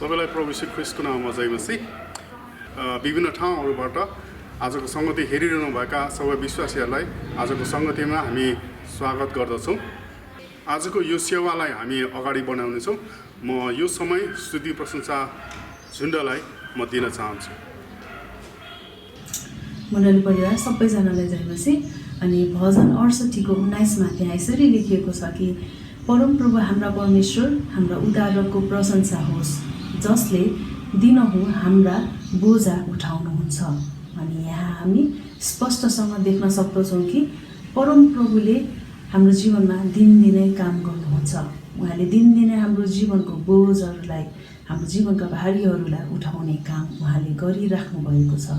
सबैलाई प्रभु श्री ख्रीष्टको नाममा जय मसीह। विभिन्न ठाउँहरूबाट आजको सङ्गति हेरिरहनुभएका सबै विश्वासीहरूलाई आजको सङ्गतिमा हामी स्वागत गर्दछौँ। आजको यो सेवालाई हामी अगाडि बढाउनेछौँ। म यो समय स्तुति प्रशंसा झुन्डलाई म दिन चाहन्छु। मण्डली परिवार सबैजनालाई जय मसीह। अनि भजन 68 को 19 मा त्यहाँ यसरी लेखिएको छ कि परमप्रभु हाम्रा परमेश्वर हाम्रा उद्धारकको प्रशंसा होस्, जसले दिनहुँ हाम्रा बोझा उठाउनुहुन्छ। अनि यहाँ हामी स्पष्टसँग देख्न सक्दछौँ कि परमप्रभुले हाम्रो जीवनमा दिनदिनै काम गर्नुहुन्छ। उहाँले दिनदिनै हाम्रो जीवनको बोझहरूलाई, हाम्रो जीवनका भारीहरूलाई उठाउने काम उहाँले गरिराख्नु भएको छ।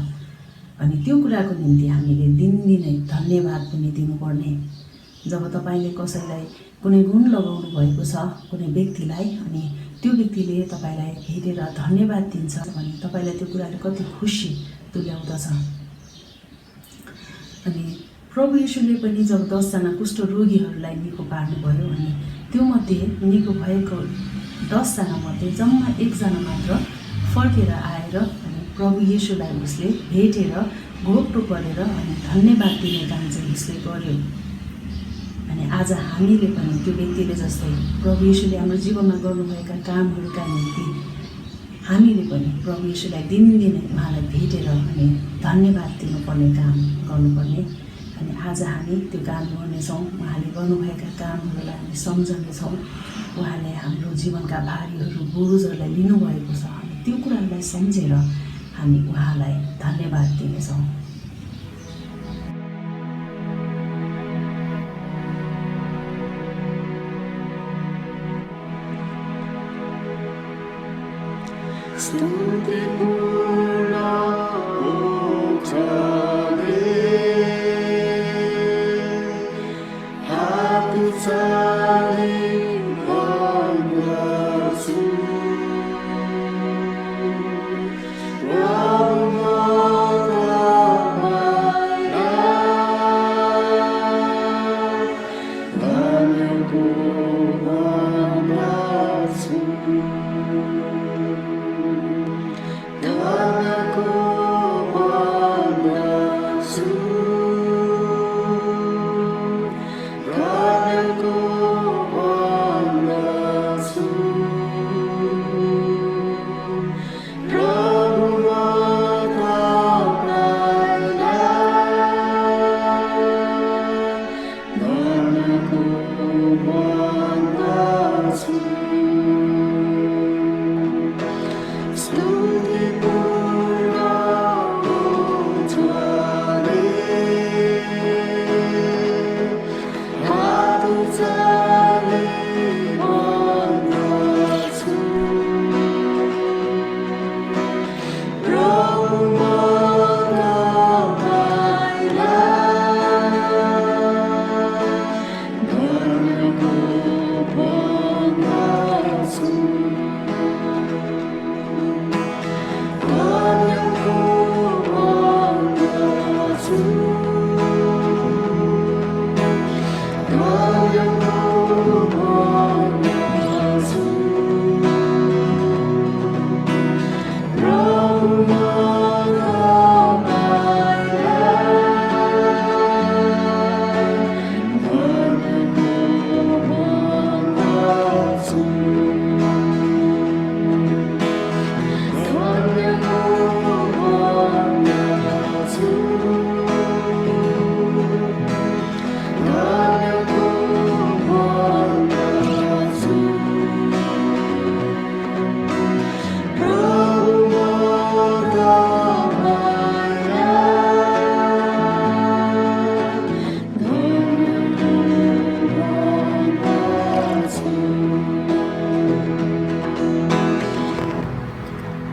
अनि त्यो कुराको निम्ति हामीले दिनदिनै धन्यवाद पनि दिनुपर्ने। जब तपाईँले कसैलाई कुनै गुण लगाउनु भएको छ कुनै व्यक्तिलाई, अनि त्यो व्यक्तिले तपाईँलाई हेरेर धन्यवाद दिन्छ भने तपाईँलाई त्यो कुराले कति खुसी तुल्याउँदछ। अनि प्रभु येशूले पनि जब 10 जना कुष्ठरोगीहरूलाई निको पार्नुभयो, अनि त्यो मध्ये निको भएको 10 जना मध्ये जम्मा 1 जना मात्र फर्केर आएर प्रभु येशूलाई उसले भेटेर घोप्टो गरेर अनि धन्यवाद दिने काम चाहिँ उसले गर्यो। अनि आज हामीले पनि त्यो व्यक्तिले जस्तै प्रभु येशूले हाम्रो जीवनमा गर्नुभएका कामहरूका निम्ति हामीले पनि प्रभु येशूलाई दिनदिनै उहाँलाई भेटेर अनि धन्यवाद दिनुपर्ने काम गर्नुपर्ने। अनि आज हामी त्यो काम गर्नेछौँ। उहाँले गर्नुभएका कामहरूलाई हामी सम्झनेछौँ। उहाँले हाम्रो जीवनका भारीहरू बोझहरूलाई लिनुभएको छ। अनि त्यो कुराहरूलाई सम्झेर हामी उहाँलाई धन्यवाद दिनेछौँ।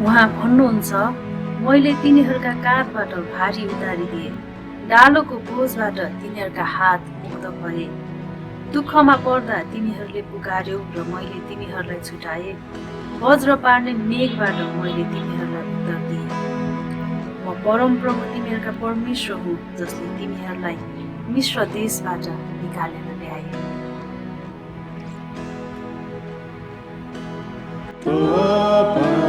उहाँ भन्नुहुन्छ, मैले तिनीहरूका काँधबाट भारी उतारिदिए, डालोको बोझबाट तिनीहरूका हात मुक्त भए। दुःखमा पर्दा तिनीहरूले पुकार्यो र मैले तिनीहरूलाई छुटाएँ। वज्र पार्ने मेघबाट मैले तिमीहरूलाई उत्तर दिएँ। म परमप्रभु तिमीहरूका परमेश्वर हुँ, जसले तिमीहरूलाई मिश्र देशबाट निकालेर ल्याए। Papa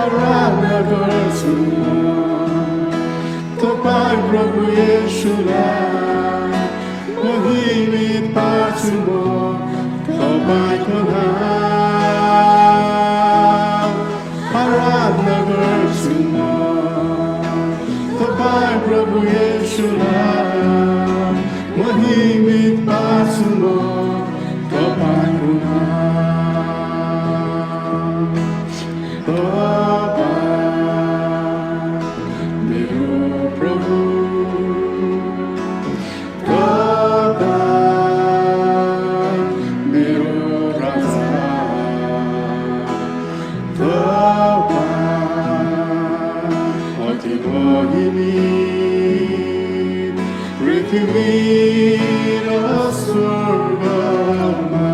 आराधना गर्छु तपाईँ प्रभु येशूलाई महिमित पार्छु म तपाईँको नाम आराधना गर्छु म तपाईँ प्रभु येशूलाई महिमित पार्छु म तपाईँको नाम तपाईँ मेरो प्रभु तपाईँ मेरो राजा तपाईँ अति महिमित पृथ्वी र स्वर्गमा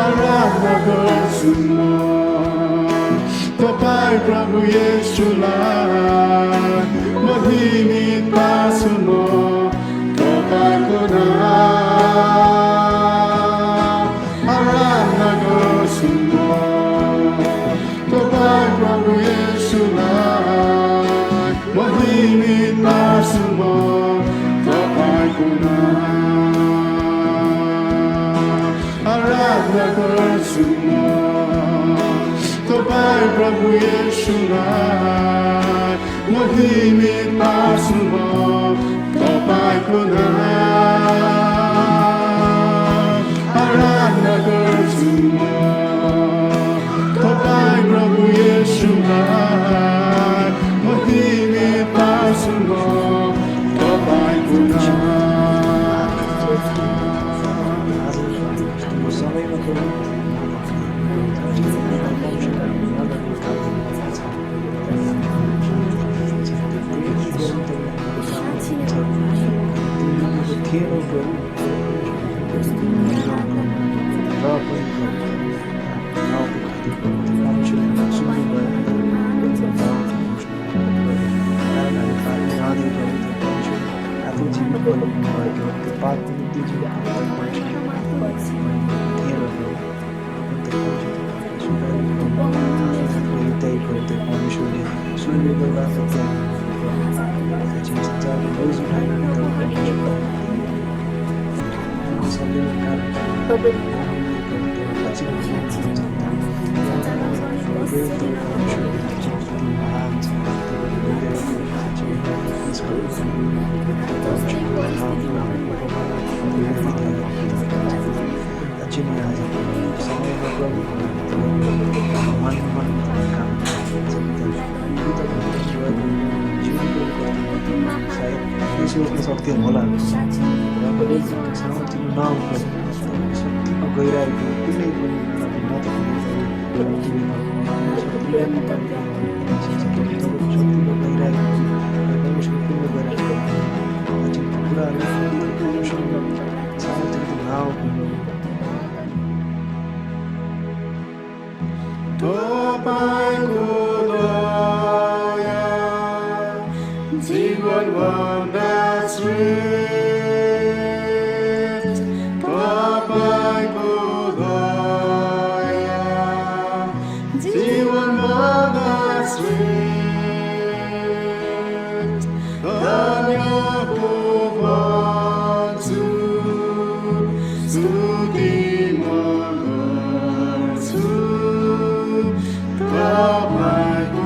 आराधना गर्छु म तपाईँ प्रभु येशूलाई महिमित पार्छु म तपाईँको नाम आराधना गर्छु म तपाईँ प्रभु येशूलाई महिमित पार्छु म तपाईँको नाम आराधना गर्छु म तपाईँ प्रभु येशूलाई महिमित पार्छु म तपाईँको नाम आराधना गर्छु म तपाईँ प्रभु येशूलाई महिमित पार्छु म तपाईँको नाम सक्थेन होला र पनि सानोतिनो नआउनु शक्तिमा गइरहेको कुनै पनि जीवन भन्दा श्रेष्ठ तपाईको दया जीवन भन्दा श्रेष्ठ धन्य हो भन्छु स्तुति म गर्छु तपाईको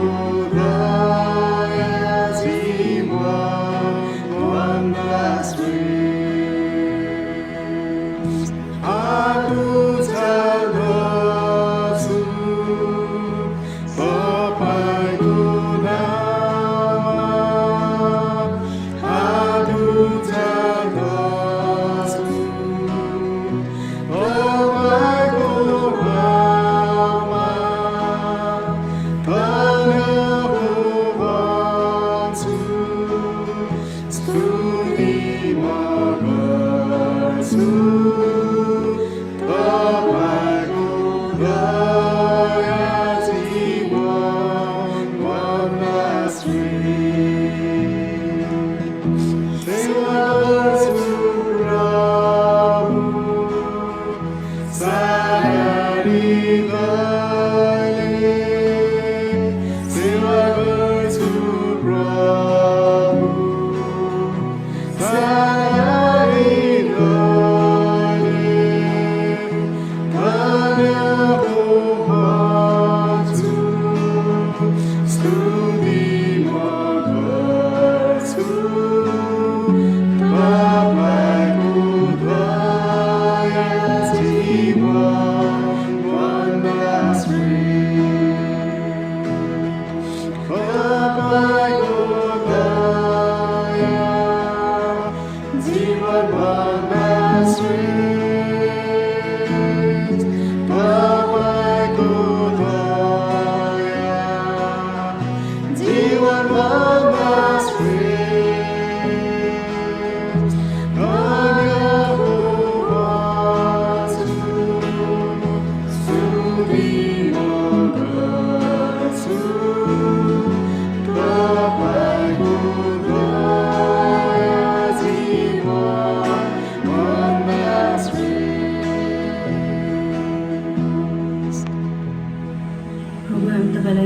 Sarita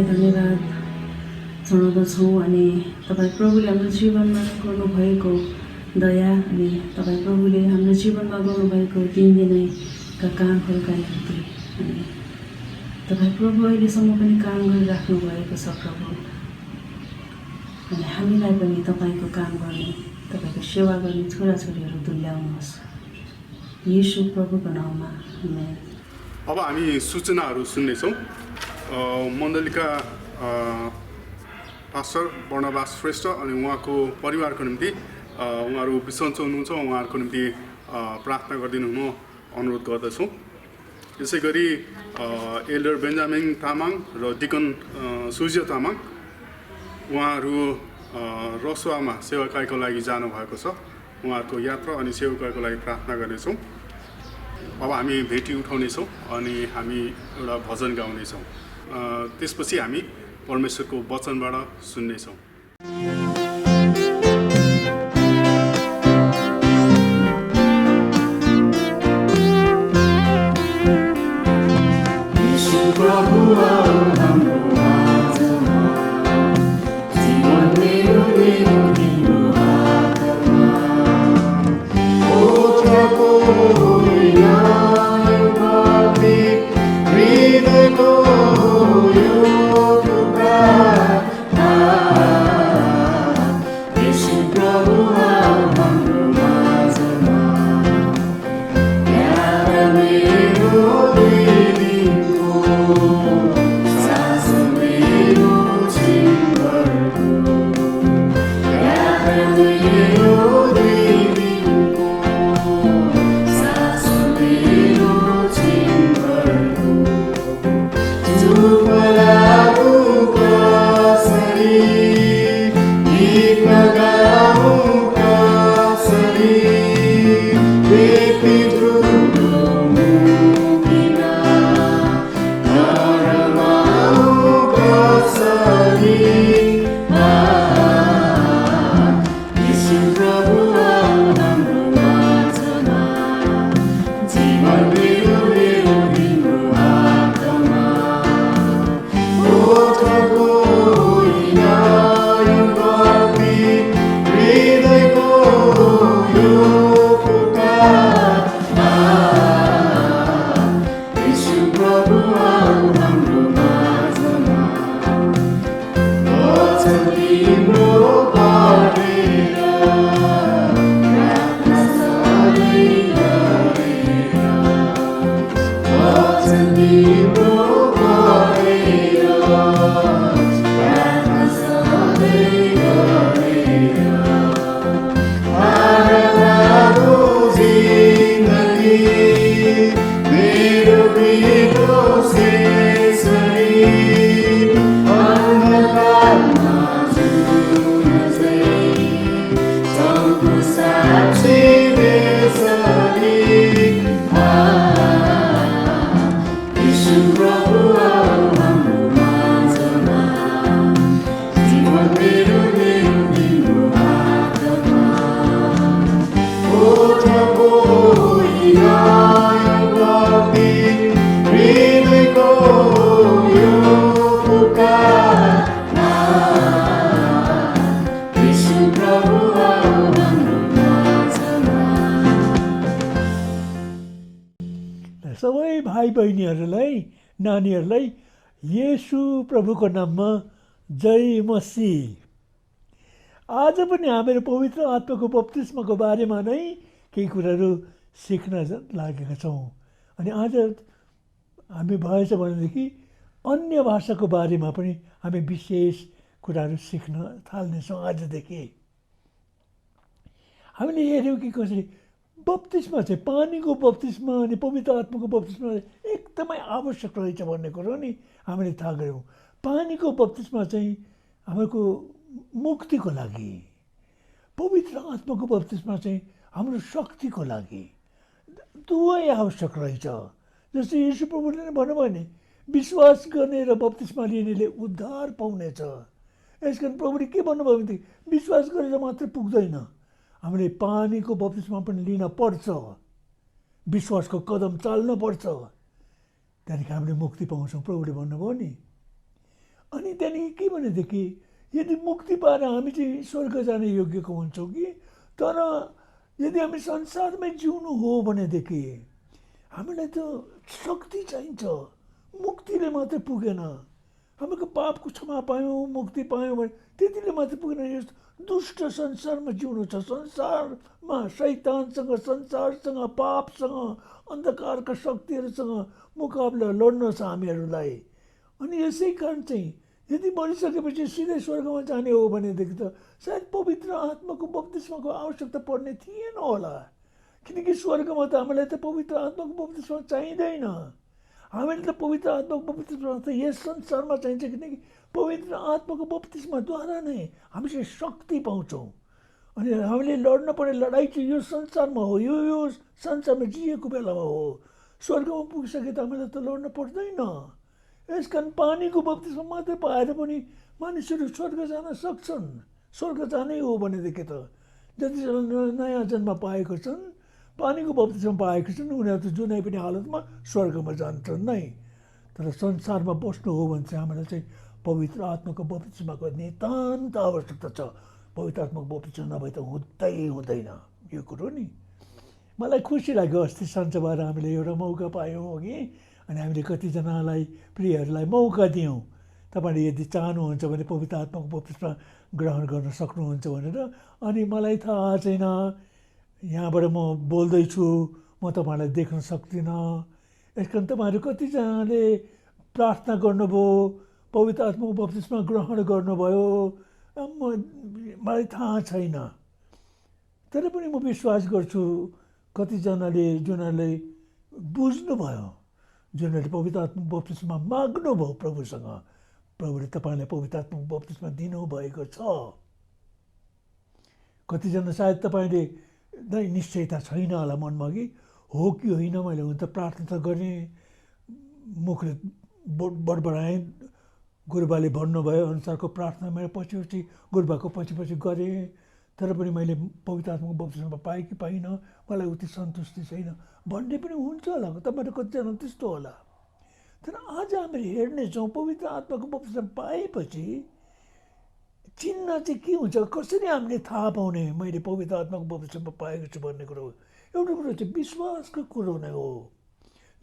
प्रभुलाई धन्यवाद जनाउँदछौँ अनि तपाईँ प्रभुले हाम्रो जीवनमा गर्नुभएको दया अनि तपाईँ प्रभुले हाम्रो जीवनमा गर्नुभएको दिनदिनैका कामहरूका निम्ति अनि तपाईँ प्रभु अहिलेसम्म पनि काम गरिराख्नु भएको छ प्रभु अनि हामीलाई पनि तपाईँको काम गर्ने तपाईँको सेवा गर्ने छोराछोरीहरू तुल्याउनुहोस् येशू प्रभुको नाउँमा आमेन। अब हामी सूचनाहरू सुन्नेछौँ। मण्डलीका पास्टर वर्णबास श्रेष्ठ अनि उहाँको परिवारको निम्ति उहाँहरू बिसन्चो हुनुहुन्छ, उहाँहरूको निम्ति प्रार्थना गरिदिनु हुन अनुरोध गर्दछौँ। यसै गरी एल्डर बेन्जामिन तामाङ र डिकन सूर्य तामाङ उहाँहरू रसुवामा सेवाकाईको लागि जानुभएको छ। उहाँहरूको यात्रा अनि सेवाकाईको लागि प्रार्थना गर्नेछौँ। अब हामी भेटी उठाउनेछौँ अनि हामी एउटा भजन गाउनेछौँ। त्यसपछि हामी परमेश्वरको वचनबाट सुन्नेछौँ। सबै भाइ बहिनीहरूलाई नानीहरूलाई येशू प्रभुको नाममा जय मसीह। आज पनि हामीहरू पवित्र आत्माको बप्तिस्माको बारेमा नै केही कुराहरू सिक्न लागेका छौँ अनि आज हामी भएछ भनेदेखि अन्य भाषाको बारेमा पनि हामी विशेष कुराहरू सिक्न थाल्नेछौँ। आजदेखि हामीले हेऱ्यौँ कि कसरी बप्तिस्मा चाहिँ पानीको बप्तिस्मा अनि पवित्र आत्माको बप्तिस्मा एकदमै आवश्यक रहेछ भन्ने कुरो नि हामीले थाहा गऱ्यौँ। पानीको बप्तिस्मा चाहिँ हाम्रो मुक्तिको लागि, पवित्र आत्माको बप्तिस्मा चाहिँ हाम्रो शक्तिको लागि दुवै आवश्यक रहेछ। जस्तै येशू प्रभुले नै भन्नुभयो नि विश्वास गर्ने र बप्तिस्मा लिनेले उद्धार पाउनेछ। यस कारण प्रभुले के भन्नुभयो भनेदेखि विश्वास गरेर मात्रै पुग्दैन, हामीले पानीको बप्तिस्मा पनि लिन पर्छ, विश्वासको कदम चाल्न पर्छ, त्यहाँदेखि हामीले मुक्ति पाउँछौँ प्रभुले भन्नुभयो नि। अनि त्यहाँदेखि के भनेदेखि यदि मुक्ति पाएर हामी चाहिँ स्वर्ग जाने योग्यको हुन्छौँ कि तर यदि हामी संसारमै जिउनु हो भनेदेखि हामीलाई त शक्ति चाहिन्छ, मुक्तिले मात्रै पुगेन। हामीको पापको क्षमा पायौँ, मुक्ति पायौँ भने त्यतिले मात्रै पुगेन। यस दुष्ट संसारमा जिउनु छ, संसारमा शैतानसँग, संसारसँग, पापसँग, अन्धकारका शक्तिहरूसँग मुकाबला लड्न छ हामीहरूलाई। अनि यसै कारण चाहिँ यदि मरिसकेपछि सिधै स्वर्गमा जाने हो भनेदेखि त सायद पवित्र आत्माको बप्तिस्माको आवश्यकता पर्ने थिएन होला, किनकि स्वर्गमा त हामीलाई त पवित्र आत्माको बप्तिस्मा चाहिँदैन। हामीले त पवित्र आत्माको बप्तिस्मा त यस संसारमा चाहिन्छ, किनकि पवित्र आत्माको बप्तिस्माद्वारा नै हामी चाहिँ शक्ति पाउँछौँ। अनि हामीले लड्न पर्ने लडाइँ चाहिँ यो संसारमा हो, यो संसारमा जिएको बेलामा हो। स्वर्गमा पुगिसके त हामीलाई त लड्न पर्दैन। यस कारण पानीको बप्तिस्मा मात्रै पाएर पनि मानिसहरू स्वर्ग जान सक्छन्। स्वर्ग जानै हो भनेदेखि त जतिजना नयाँ जन्म पाएको छन्, पानीको बप्तिस्मा पाएको छन्, उनीहरू त जुनै पनि हालतमा स्वर्गमा जान्छन् नै। तर संसारमा बस्नु हो भने चाहिँ हामीलाई चाहिँ पवित्र आत्माको बप्तिस्माको नितान्त आवश्यकता छ। पवित्र आत्माको बप्तिस्मा नभए त हुँदैन यो कुरो नि। मलाई खुसी लाग्यो अस्ति सन्चबार हामीले एउटा मौका पायौँ अघि, अनि हामीले कतिजनालाई प्रियहरूलाई मौका दियौँ। तपाईँले यदि चाहनुहुन्छ भने पवित्र आत्माको बप्तिस्मा ग्रहण गर्न सक्नुहुन्छ भनेर। अनि मलाई थाहा छैन, यहाँबाट म बोल्दैछु, म तपाईँहरूलाई देख्न सक्दिनँ। यस कारण तपाईँहरू कतिजनाले प्रार्थना गर्नुभयो, पवित्र आत्माको बप्तिस्मा ग्रहण गर्नुभयो, मलाई थाहा छैन। तर पनि म विश्वास गर्छु कतिजनाले जुनहरूले बुझ्नुभयो, जुनहरूले पवित्र आत्माको बप्तिस्मा माग्नुभयो प्रभुसँग, प्रभुले तपाईँलाई पवित्र आत्माको बप्तिस्मा दिनुभएको छ। कतिजना सायद तपाईँले नै निश्चयता छैन होला मनमा कि हो कि होइन। मैले हुन त प्रार्थना त गरेँ, मुखले बडबडाएँ, गुरुबाले भन्नुभयो अनुसारको प्रार्थना मेरो पछि गुरुबाको पछि गरेँ, तर पनि मैले पवित्र आत्माको बप्तिस्मा पाएँ कि पाइनँ, मलाई उति सन्तुष्टि छैन भन्ने पनि हुन्छ होला। तपाईँहरू कतिजना त्यस्तो होला। तर आज हामीले हेर्नेछौँ पवित्र आत्माको बप्तिस्मा पाएपछि चिन्ह चाहिँ के हुन्छ, कसरी हामीले थाहा पाउने मैले पवित्र आत्माको बप्तिस्मा पाएको छु भन्ने कुरो। एउटा कुरो चाहिँ विश्वासको कुरो नै हो।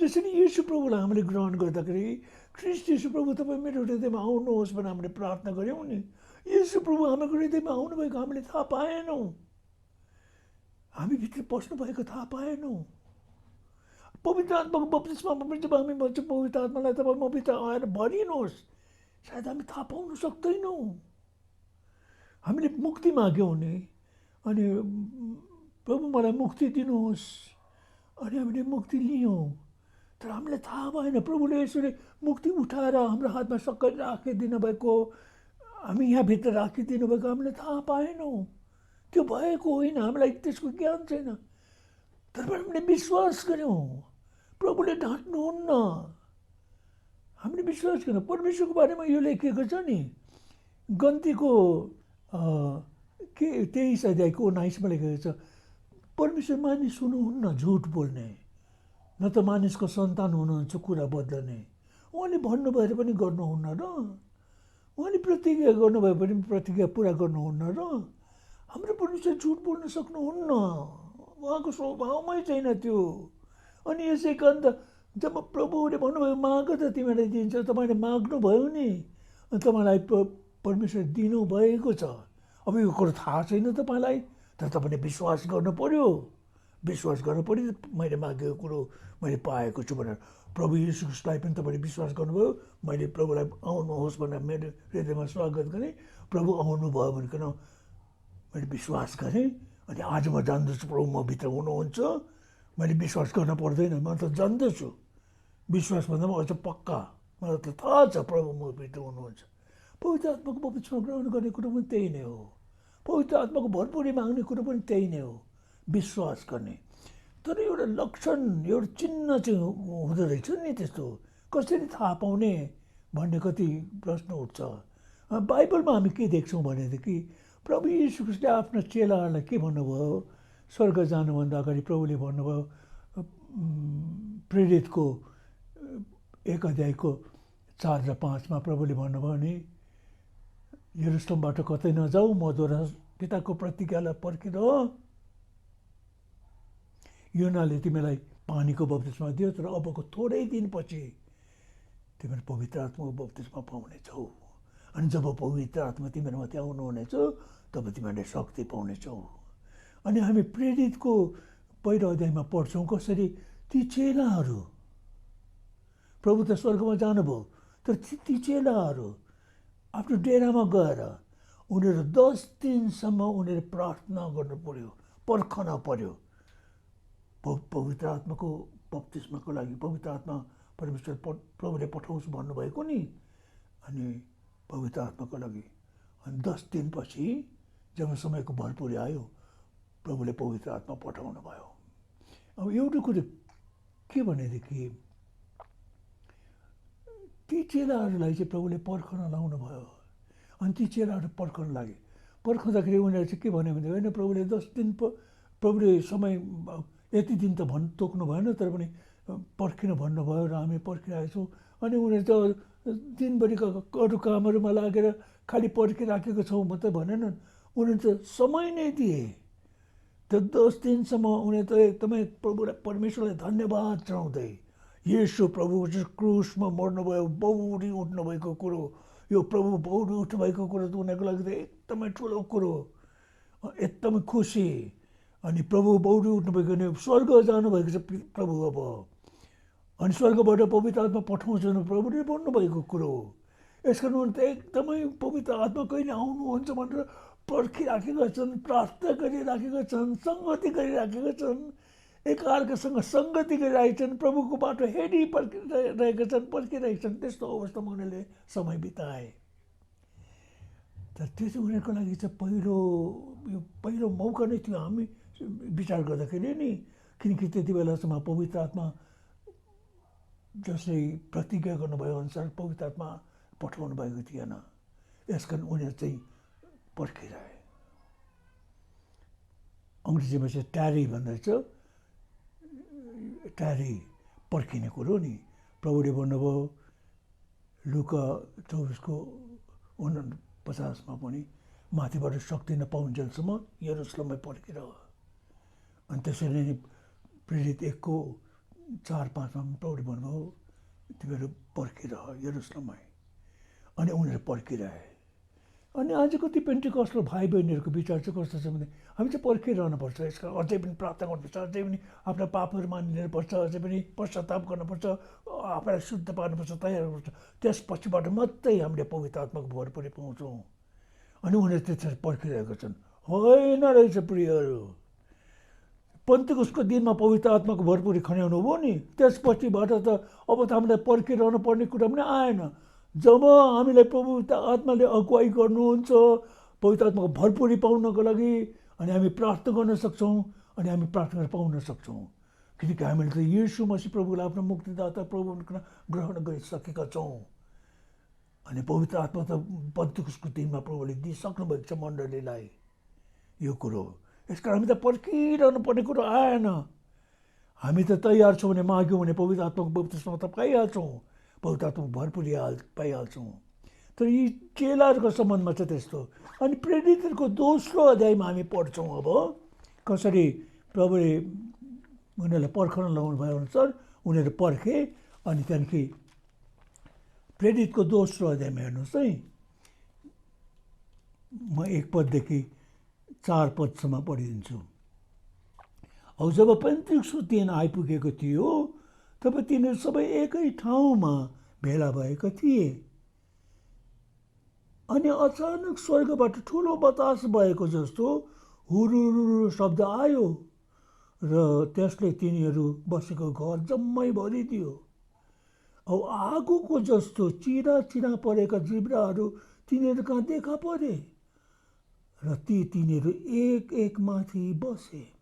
जसरी यीशु प्रभुलाई हामीले ग्रहण गर्दाखेरि ख्रीष्ट यीशु प्रभु तपाईँ मेरो हृदयमा आउनुहोस् भनेर हामीले प्रार्थना गऱ्यौँ नि, यीशु प्रभु हाम्रो हृदयमा आउनुभएको हामीले थाहा पाएनौँ, हामी भित्र पस्नुभएको थाहा पाएनौँ। पवित्र आत्माको बप्तिस्मामा पनि जब हामी भन्छौँ पवित्र आत्मालाई तपाईँ म भित्र आएर भरिनुहोस्, सायद हामी थाहा पाउन सक्दैनौँ। हामीले मुक्ति माग्यौँ नि, अनि प्रभु मलाई मुक्ति दिनुहोस्, अनि हामीले मुक्ति लियौँ। तर हामीलाई थाहा भएन प्रभुले यसरी मुक्ति उठाएर हाम्रो हातमा सक्कै राखिदिनु भएको, हामी यहाँभित्र राखिदिनु भएको हामीले थाहा पाएनौँ। त्यो भएको होइन, हामीलाई त्यसको ज्ञान छैन। तर पनि हामीले विश्वास गऱ्यौँ प्रभुले ढाँट्नुहुन्न, हामीले विश्वास गऱ्यौँ। परमेश्वरको बारेमा यो लेखिएको छ नि, गन्तीको के 23 अध्यायको 19मा लेखेको छ, परमेश्वर मानिस हुनुहुन्न झुट बोल्ने, न त मानिसको सन्तान हुनुहुन्छ कुरा बदल्ने। उहाँले भन्नुभएर पनि गर्नुहुन्न र उहाँले प्रतिज्ञा गर्नुभयो भने प्रतिज्ञा पुरा गर्नुहुन्न र हाम्रो परमेश्वर झुट बोल्न सक्नुहुन्न, उहाँको स्वभावमै छैन त्यो। अनि यसै कारण त जब प्रभुले भन्नुभयो माग त तिमीलाई दिन्छ, तपाईँले माग्नुभयो नि, तपाईँलाई परमेश्वर दिनुभएको छ। अब यो कुरो थाहा छैन तपाईँलाई, तर तपाईँले विश्वास गर्नु पर्यो। विश्वास गर्नु पर्यो, मैले मागेको कुरो मैले पाएको छु भनेर। प्रभु यीशु ख्रीष्टलाई पनि तपाईँले विश्वास गर्नुभयो, मैले प्रभुलाई आउनुहोस् भनेर मेरो हृदयमा स्वागत गरेँ, प्रभु आउनुभयो भनिकन मैले विश्वास गरेँ। अनि आज म जान्दछु प्रभु म भित्र हुनुहुन्छ, मैले विश्वास गर्न पर्दैन, म त जान्दछु। विश्वास भन्दा पनि अझ पक्का, मलाई त थाहा छ प्रभु म भित्र हुनुहुन्छ। पवित्र आत्माको बप्तिस्मा ग्रहण गर्ने कुरो पनि त्यही नै हो, पवित्र आत्माको भरपुरी माग्ने कुरो पनि त्यही नै हो, विश्वास गर्ने। तर एउटा लक्षण, एउटा चिन्ह चाहिँ हुँदो रहेछ नि, त्यस्तो कसरी थाहा पाउने भन्ने कति प्रश्न उठ्छ। बाइबलमा हामी के देख्छौँ भनेदेखि प्रभु यीशु ख्रीष्टले आफ्ना चेलाहरूलाई के भन्नुभयो, स्वर्ग जानुभन्दा अगाडि प्रभुले भन्नुभयो, प्रेरितको 1 अध्यायको 4 र 5 प्रभुले भन्नुभयो नि यरुसलेमबाट कतै नजाऊ मद्वारा पिताको प्रतिज्ञालाई पर्खिरह। योनाले तिमीलाई पानीको बप्तिस्मा दियो तर अबको थोरै दिनपछि तिमीहरू पवित्र आत्माको बप्तिस्मा पाउनेछौ। अनि जब पवित्र आत्मा तिमीहरूमाथि आउनुहुनेछ तब तिमीहरूले शक्ति पाउनेछौ। अनि हामी प्रेरितको पहिलो अध्यायमा पढ्छौँ कसरी ती चेलाहरू प्रभु त स्वर्गमा जानुभयो तर ती चेलाहरू आफ्नो डेरामा गएर उनीहरू 10 दिनसम्म उनीहरू प्रार्थना गर्नु पर्यो, पर्खन पर्यो पवित्र आत्माको बप्तिस्माको लागि। पवित्र आत्मा परमेश्वर प्रभुले पठाउँछु भन्नुभएको नि, अनि पवित्र आत्माको लागि। अनि 10 दिनपछि जब समयको भरपुरी आयो प्रभुले पवित्र आत्मा पठाउनु भयो। अब एउटा कुरो के भनेदेखि ती चेलाहरूलाई चाहिँ प्रभुले पर्खन लाउनु भयो। अनि ती चेलाहरू पर्खन लागे। पर्खँदाखेरि उनीहरू चाहिँ के भन्यो भने होइन प्रभुले 10 दिन प्रभुले समय यति दिन त तोक्नु भएन तर पनि पर्खिन भन्नुभयो र हामी पर्खिरहेको छौँ। अनि उनीहरू त दिनभरिका अरू कामहरूमा लागेर खालि पर्खिराखेको छौँ मात्रै भनेनन्, उनीहरू त समय नै दिए। त 10 दिनसम्म उनीहरू त एकदमै प्रभुलाई परमेश्वरलाई धन्यवाद चढाउँदै येशू प्रभु क्रुसमा मर्नुभयो, बौरी उठ्नुभएको कुरो, यो प्रभु बौरी उठ्नुभएको कुरो त उनीहरूको लागि त एकदमै ठुलो कुरो, एकदमै खुसी। अनि प्रभु बौरी उठ्नुभएको नि स्वर्ग जानुभएको छ प्रभु। अब अनि स्वर्गबाट पवित्र आत्मा पठाउँछ प्रभुले भन्नुभएको कुरो। यसकारण उनीहरू त एकदमै पवित्र आत्मा कहिले आउनुहुन्छ भनेर पर्खिराखेका छन्, प्रार्थना गरिराखेका छन्, सङ्गति गरिराखेका छन्, एकअर्कासँग सङ्गति गरिरहेका छन्, प्रभुको बाटो हेरी पर्खिरहेका छन्, पर्खिरहेका छन्। त्यस्तो अवस्थामा उनीहरूले समय बिताए। तर त्यो चाहिँ उनीहरूको लागि चाहिँ पहिलो मौका नै थियो हामी विचार गर्दाखेरि नि, किनकि त्यति बेलासम्म पवित्र आत्मा जसले प्रतिज्ञा गर्नुभयो अनुसार पवित्र आत्मा पठाउनु भएको थिएन। यसकारण उनीहरू चाहिँ पर्खिरहे। अङ्ग्रेजीमा चाहिँ ट्यारी भन्दैछ, ट्यारी पर्खिने कुरो नि। प्रभुले भन्नुभयो लुका 24:49 पनि माथिबाट शक्ति नपाउन्जेलसम्म यरुसलेममै पर्खिरह। अनि त्यसरी नै प्रेरित 1:4-5 प्रभुले भन्नुभयो तिमीहरू पर्खिरह यरुसलेममै। अनि उनीहरू पर्खिरहे। अनि आजको ती पेन्टिकस्टल भाइ बहिनीहरूको विचार चाहिँ कस्तो छ भने हामी चाहिँ पर्खिरहनुपर्छ। यसका अझै पनि प्रार्थना गर्नुपर्छ, अझै पनि आफ्ना पापहरू मानिलिनुपर्छ, अझै पनि पश्चाताप गर्नुपर्छ, आफूलाई शुद्ध पार्नुपर्छ, तयार गर्नुपर्छ। त्यसपछिबाट मात्रै हामीले पवित्र आत्माको भरपुरी पाउँछौँ। अनि उनीहरू त्यसरी पर्खिरहेका छन्। होइन रहेछ प्रियहरू, पेन्टिकस्टको दिनमा पवित्र आत्माको भरपुरी खन्याउनु भयो नि, त्यसपछिबाट त अब त हामीलाई पर्खिरहनु पर्ने कुरा पनि आएन। जब हामीलाई पवित्र आत्माले अगुवाई गर्नुहुन्छ पवित्र आत्माको भरपुरी पाउनको लागि, अनि हामी प्रार्थना गर्न सक्छौँ, अनि हामी प्रार्थना पाउन सक्छौँ। किनकि हामीले त येशू मसीह प्रभुलाई आफ्नो मुक्तिदाता प्रभु ग्रहण गरिसकेका छौँ। अनि पवित्र आत्मा त पेन्टिकस्टको दिनमा प्रभुले दिइसक्नु भएको छ मण्डलीलाई यो कुरो। यसकारण हामी त पर्खिरहनु पर्ने कुरो आएन। हामी त तयार छौँ भने माग्यौँ भने पवित्र आत्माको बप्तिस्मा त पाइहाल्छौँ, पवित्र आत्माको भरपुरी पाइहाल्छौँ। तर यी चेलाहरूको सम्बन्धमा चाहिँ त्यस्तो। अनि प्रेरितहरूको 2 अध्यायमा हामी पढ्छौँ अब कसरी प्रभुले उनीहरूलाई पर्खन लाउनु भए अनुसार उनीहरू पर्खे। अनि त्यहाँदेखि प्रेरितको 2 अध्यायमा हेर्नुहोस् है, म 1 पददेखि 4 पदसम्म पढिदिन्छु। अब जब पेन्टिकस्टको दिन आइपुगेको थियो तब तिनीहरू सबै एकै ठाउँमा भेला भएका थिए। अनि अचानक स्वर्गबाट ठुलो बतास भएको जस्तो हुरुरु शब्द आयो र त्यसले तिनीहरू बसेको घर जम्मै भरिदियो। अब आगोको जस्तो चिरा चिरा परेका जिब्राहरू तिनीहरू कहाँ देखा परे र तिनीहरू एक माथि बसे।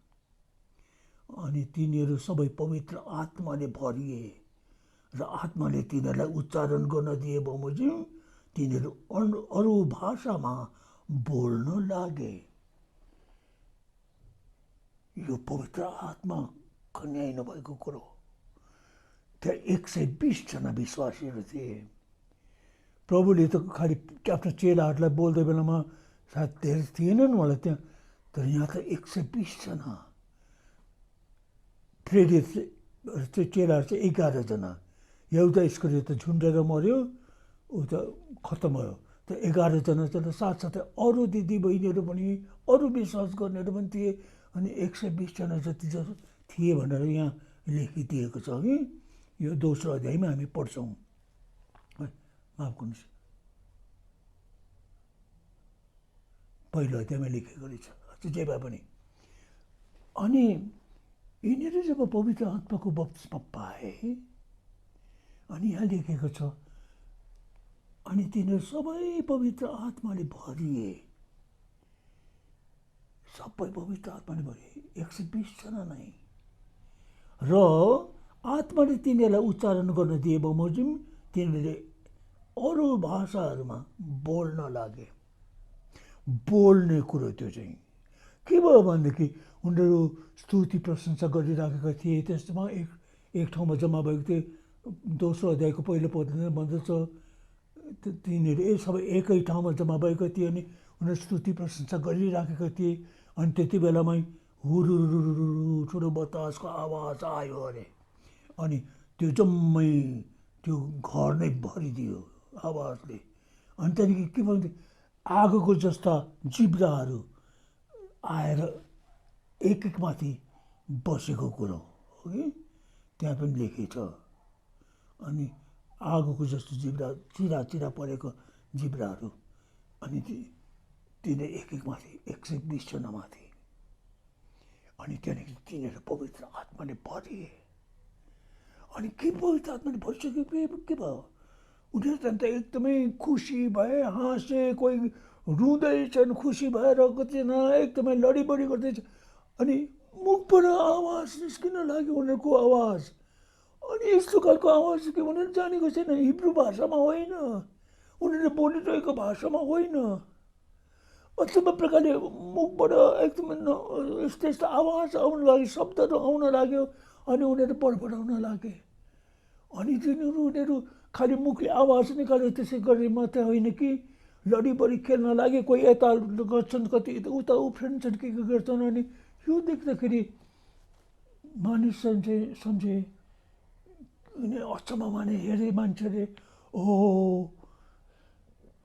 अनि तिनीहरू सबै पवित्र आत्माले भरिए र आत्माले तिनीहरूलाई उच्चारण गर्न दिए बमोजिम तिनीहरू अरू भाषामा बोल्न लागे। यो पवित्र आत्मा खन्याइनु भएको कुरो। त्यहाँ 120 जना विश्वासीहरू थिए। प्रभुले त खालि आफ्नो चेलाहरूलाई बोल्दै बेलामा सायद धेरै थिएनन् होला त्यहाँ, तर यहाँ त 120जना प्रेरित चाहिँ चेलाहरू चाहिँ 11जना। एउटा इस्करियोत त झुन्डेर मऱ्यो, ऊ त खत्तम भयो। त 11जना चाहिँ साथसाथै अरू दिदी बहिनीहरू पनि, अरू विश्वास गर्नेहरू पनि थिए, अनि 120जना जति थिए भनेर यहाँ लेखिदिएको छ कि यो दोस्रो अध्यायमा हामी पढ्छौँ। माफ गर्नुहोस्, पहिलो अध्यायमा लेखेको रहेछ, जे भए पनि। अनि यिनीहरू जब पवित्र आत्माको बप्तिस्मा पाए, अनि यहाँ लेखेको छ, अनि तिनीहरू सबै पवित्र आत्माले भरिए, सबै पवित्र आत्माले भरिए, 120जना नै। र आत्माले तिनीहरूलाई उच्चारण गर्न दिए बमोजिम तिनीहरूले अरू भाषाहरूमा बोल्न लागे। बोल्ने कुरो त्यो चाहिँ के भयो भनेदेखि उनीहरू स्तुति प्रशंसा गरिराखेका थिए। त्यसमा एक ठाउँमा जम्मा भएको थिए। दोस्रो अध्यायको पहिलो पदमा भन्दछ तिनीहरू सबै एकै ठाउँमा जम्मा भएको थिए, अनि उनीहरू स्तुति प्रशंसा गरिराखेका थिए। अनि त्यति बेलामै हुरुरुरुरु ठुलो बतासको आवाज आयो अरे, अनि त्यो जम्मै त्यो घर नै भरिदियो आवाजले। अनि त्यहाँदेखि के भन्छ, आगोको जस्ता जिब्राहरू आएर एक एकमाथि बसेको कुरो हो कि त्यहाँ पनि लेखेछ। अनि आगोको जस्तो जिब्रा, चिरा चिरा परेको जिब्राहरू, अनि तिनीहरू एक एकमाथि 120जना माथि। अनि त्यहाँदेखि तिनीहरू पवित्र आत्माले भरिए। अनि के पवित्र आत्माले भरिसकेपछि के भयो, उनीहरू त एकदमै खुसी भए, हाँसे, कोही रुँदैछन् खुसी भएर, कतिजना एकदमै लडीबडी गर्दैछ। अनि मुखबाट आवाज निस्किन लाग्यो, उनीहरूको आवाज। अनि यस्तो खालको आवाज के उनीहरू जानेको छैन, हिब्रू भाषामा होइन, उनीहरूले बोलिरहेको भाषामा होइन। अचम्म प्रकारले मुखबाट एकदमै यस्तो यस्तो आवाज आउन लाग्यो, शब्दहरू आउन लाग्यो। अनि उनीहरू बडबडाउन लागे। अनि उनीहरू खालि मुखले आवाज निकाल्यो त्यसै गरी मात्रै होइन कि लडीबडी खेल्न लागे। कोही यता गर्छन्, कति उता उफ्रिन्छन्, के गर्छन्। अनि यो देख्दाखेरि मानिसहरू चाहिँ सम्झे, अचम्म माने हेरे मान्छेले, ओ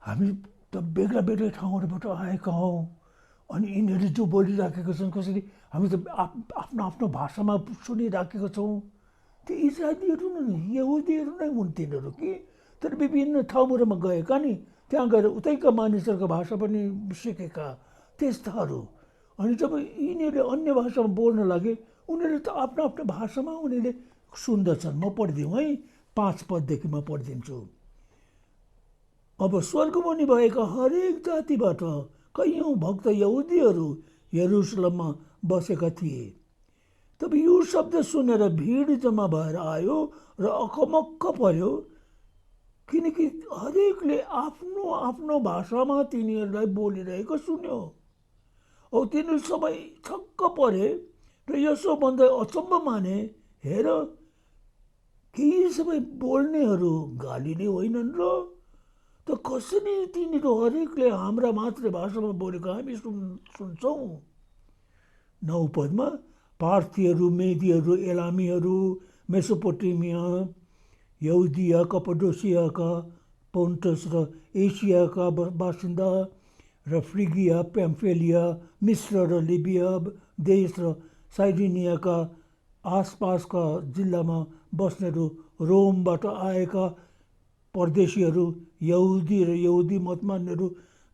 हामी त बेग्ला बेग्लै ठाउँहरूबाट आएका हौँ, अनि यिनीहरू जो बोलिराखेका छन् कसरी हामी त आफ्नो आफ्नो भाषामा सुनिराखेका छौँ। त्यो इजरायलीहरू नै, यहुदीहरू नै हुन् तिनीहरू कि, तर विभिन्न ठाउँहरूमा गएका नि, त्यहाँ गएर उतैका मानिसहरूको भाषा पनि सिकेका त्यस्ताहरू। अनि जब यिनीहरूले अन्य भाषामा बोल्न लागे, उनीहरूले त आफ्नो आफ्नो भाषामा उनीहरूले सुन्दछन्। म पढिदिउँ है, 5 पददेखि म पढिदिन्छु। अब स्वर्गमुनि भएका हरेक जातिबाट कैयौँ भक्त यहुदीहरू यरुसलेममा बसेका थिए। तब यो शब्द सुनेर भिड जम्मा भएर आयो र अकमक्क पर्यो, किनकि हरेकले आफ्नो आफ्नो भाषामा तिनीहरूलाई बोलिरहेको सुन्यो। औ तिनीहरू सबै छक्क परे र यसो भन्दै अचम्म माने, हेर के यी सबै बोल्नेहरू गालीले होइनन् र? त कसरी तिनीहरू हरेकले हाम्रा मातृभाषामा बोलेको हामी सुन्छौँ। 9 पदमा पार्थीहरू, मेदीहरू, एलामीहरू, मेसोपोटेमिया, यहुदिया, कपडोसियाका, पोन्टस र एसियाका बासिन्दा र फ्रिगिया, प्याम्फेलिया, मिश्र र लिबिया देश र साइरिनियाका आसपासका जिल्लामा बस्नेहरू, रोमबाट आएका परदेशीहरू, यहुदी र यहुदी मत मान्नेहरू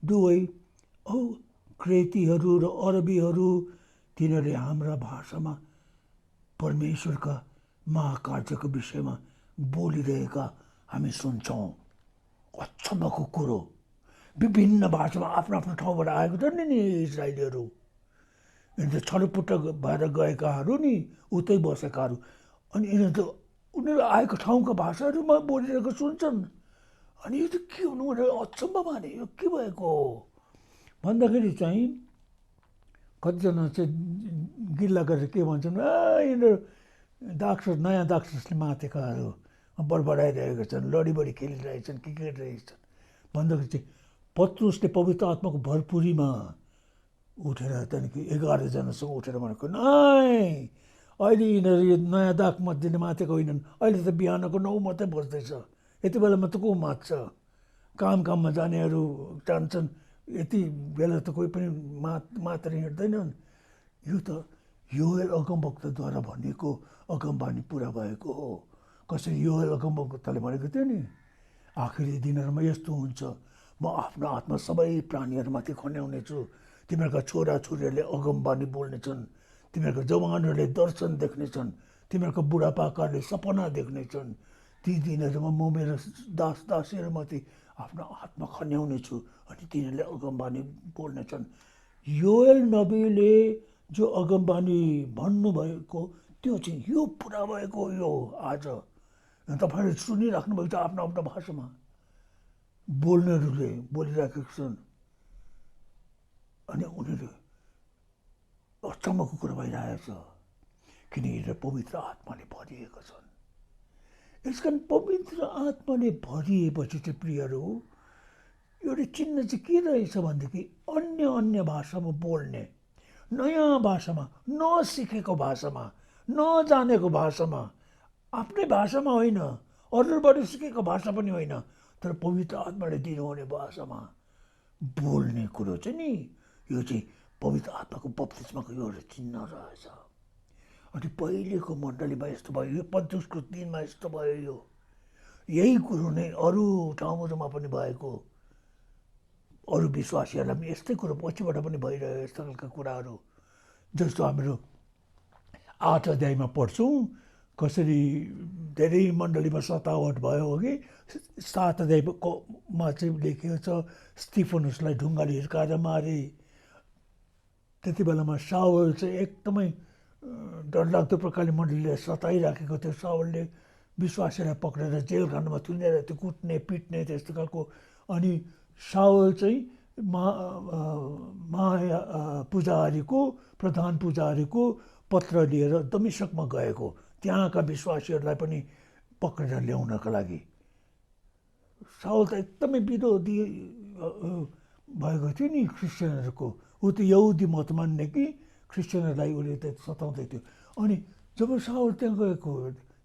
दुवै, औ क्रेतीहरू र अरबीहरू, तिनीहरूले हाम्रा भाषामा परमेश्वरका महाकार्यको विषयमा बोलिरहेका हामी सुन्छौँ। अचम्मको कुरो, विभिन्न भाषामा आफ्नो आफ्नो ठाउँबाट आएको छ नि इजरायलीहरू, छलपुट्ट भएर गएकाहरू नि, उतै बसेकाहरू। अनि उनीहरू आएको ठाउँका भाषाहरूमा बोलिरहेको सुन्छन्। अनि यो चाहिँ के हुनु, उनीहरू अचम्म माने, यो के भएको हो भन्दाखेरि चाहिँ कतिजना चाहिँ गिल्ला गरेर के भन्छन्, यिनीहरू दाक्षस, नयाँ दाक्षसले माथेकाहरू बडबडाइरहेका छन्, लडीबडी खेलिरहेछन्, के गरिरहेछन्। भन्दाखेरि चाहिँ पत्रुसले पवित्र आत्माको भरपुरीमा उठेर त्यहाँदेखि 11जनासँग उठेर भनेको नाइ अहिले यिनीहरू यो नयाँ दाग मध्येले माथेको होइनन्, अहिले त बिहानको 9 मात्रै बज्दैछ, यति बेलामा त को मात्छ, काममा जानेहरू जान्छन्, यति बेला त कोही पनि मात्र हिँड्दैनन्। यो त योएल अगमवक्ताद्वारा भनेको अगमबानी पुरा भएको हो। कसरी योएल अगमवक्ताले भनेको थियो नि, आखिरी दिनहरूमा यस्तो हुन्छ, म आफ्नो आत्मा सबै प्राणीहरूमाथि खन्याउने छु, तिमीहरूका छोराछोरीहरूले अगमबानी बोल्नेछन्, तिमीहरूका जवानहरूले दर्शन देख्नेछन्, तिमीहरूका बुढापाकाहरूले सपना देख्नेछन्, ती दिनहरूमा म मेरो दास दासीहरूमाथि आफ्नो आत्मा खन्याउने छु अनि तिनीहरूले अगमबानी बोल्नेछन्। योएल नबीले जो अगमबानी भन्नुभएको त्यो चाहिँ यो पुरा भएको यो आज तपाईँहरूले सुनिराख्नु भएको छ। आफ्नो आफ्नो भाषामा बोल्नेहरूले बोलिराखेका छन् अनि उनीहरू अचम्मको कुरा भइरहेछ किनकि पवित्र आत्माले भरिएका छन्। यसकारण पवित्र आत्माले भरिएपछि चाहिँ प्रियहरू एउटा चिन्ह चाहिँ के रहेछ भनेदेखि अन्य भाषामा बोल्ने, नयाँ भाषामा, नसिकेको भाषामा, नजानेको भाषामा, आफ्नै भाषामा होइन, अरूबाट सिकेको भाषा पनि होइन, तर पवित्र आत्माले दिनुहुने भाषामा बोल्ने कुरो चाहिँ नि यो चाहिँ पवित्र आत्माको बप्तिस्माको एउटा चिन्ह रहेछ। अनि पहिलेको मण्डलीमा यस्तो भयो, यो पन्चुसको दिनमा यस्तो भयो, यो यही कुरो नै अरू ठाउँहरूमा पनि भएको, अरू विश्वासीहरूलाई पनि यस्तै कुरो पछिबाट पनि भइरह्यो यस्तो खालका कुराहरू। जस्तो हामीहरू 8 अध्यायमा पढ्छौँ कसरी धेरै मण्डलीमा सतावट भयो हो कि 7 अध्यायमा चाहिँ लेखिएको छ स्टिफनुसलाई ढुङ्गाले हिर्काएर मारे। त्यति बेलामा साउल चाहिँ एकदमै डरलाग्दो प्रकारले मण्डलीलाई सताइराखेको थियो। साउलले विश्वासीलाई पक्रेर जेल खानामा थुनेर त्यो कुट्ने पिट्ने त्यस्तो खालको। अनि साउल चाहिँ पुजारीको प्रधान पुजारीको पत्र लिएर दमिश्कमा गएको, त्यहाँका विश्वासीहरूलाई पनि पक्रेर ल्याउनका लागि। साउल त एकदमै विरोधी भएको थियो नि क्रिस्चियनहरूको, ऊ त यहुदी मत मान्ने कि क्रिस्चियनहरूलाई उसले त सताउँदै थियो। अनि जब साउल त्यहाँ गएको,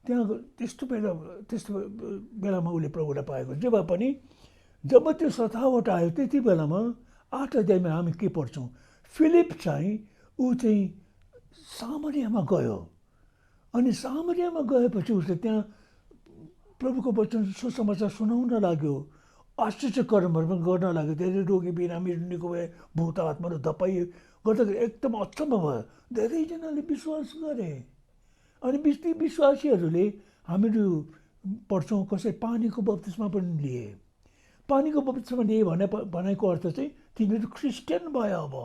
त्यहाँ त्यस्तो बेलामा उसले प्रभुलाई पाएको। जब पनि जब त्यो सतावट आयो त्यति बेलामा 8 अध्यायमा हामी के पढ्छौँ, फिलिप चाहिँ ऊ चाहिँ सामरियामा गयो। अनि सामरियामा गएपछि उसले त्यहाँ प्रभुको वचन सुसमाचार सुनाउन लाग्यो, आश्चर्य कर्महरू पनि गर्न लाग्यो। धेरै रोगी बिरामीहरू निको भए, भूत आत्माहरू धपाइयो गर्दाखेरि एकदम अचम्म भयो, धेरैजनाले विश्वास गरे। अनि ती विश्वासीहरूले हामीहरू पढ्छौँ कसै पानीको बप्तिस्मा पनि लिए। पानीको बप्तिस्मा लिए भनेको अर्थ चाहिँ तिनीहरू क्रिस्चियन भयो। अब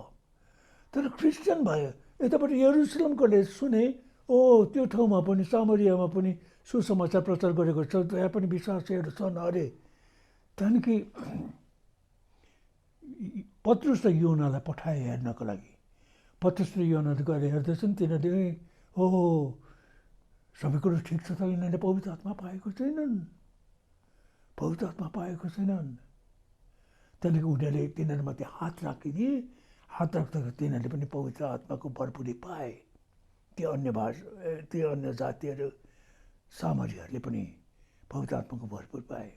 तर क्रिस्चियन भयो, यतापट्टि यरुसलेमकोले सुने ओ त्यो ठाउँमा पनि सामरियामा पनि सुसमाचार प्रचार गरेको छ, त्यहाँ पनि विश्वासीहरू छन् अरे। त्यहाँदेखि पत्रुस र योनालाई पठाए हेर्नको लागि। पत्रुस र योनाले गएर हेर्दैछन्, तिनीहरूले हो सबै कुरो ठिक छ त, यिनीहरूले पवित्र आत्मा पाएको छैनन्, पवित्र आत्मा पाएको छैनन्। त्यहाँदेखि उनीहरूले तिनीहरूमाथि हात राखिदिए, हात राख्दाखेरि तिनीहरूले पनि पवित्र आत्माको भरपुरी पाए। ती अन्य जातिहरू सामरीहरूले पनि पवित्र आत्माको भरपुर पाए।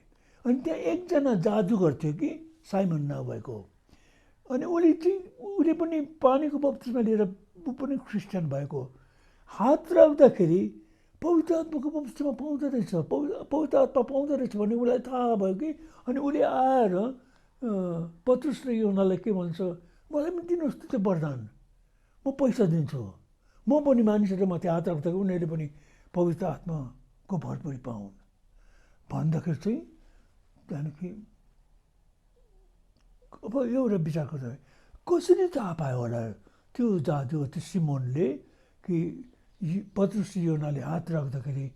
अनि त्यहाँ एकजना जादुगर थियो कि साइमन नाउँ भएको, अनि उसले पनि पानीको बप्तिस्मा लिएर ऊ पनि क्रिस्चियन भएको। हात राख्दाखेरि पवित्र आत्माको बप्तिस्मा पाउँदो रहेछ, पवित्र आत्मा पाउँदो रहेछ भन्ने उसलाई थाहा भयो कि। अनि उसले आएर पत्रुस र योनालाई के भन्छ, मलाई पनि दिनुहोस् त्यो वरदान, म पैसा दिन्छु, म पनि मानिसहरूमाथि हात राख्दाखेरि उनीहरूले पनि पवित्र आत्माको भरपुरी पाउन् भन्दाखेरि चाहिँ त्यहाँदेखि अब एउटा विचार गर्दा कसरी थाहा पायो होला त्यो जादु त्यो सिमोनले कि पत्रुस योनाले हात राख्दाखेरि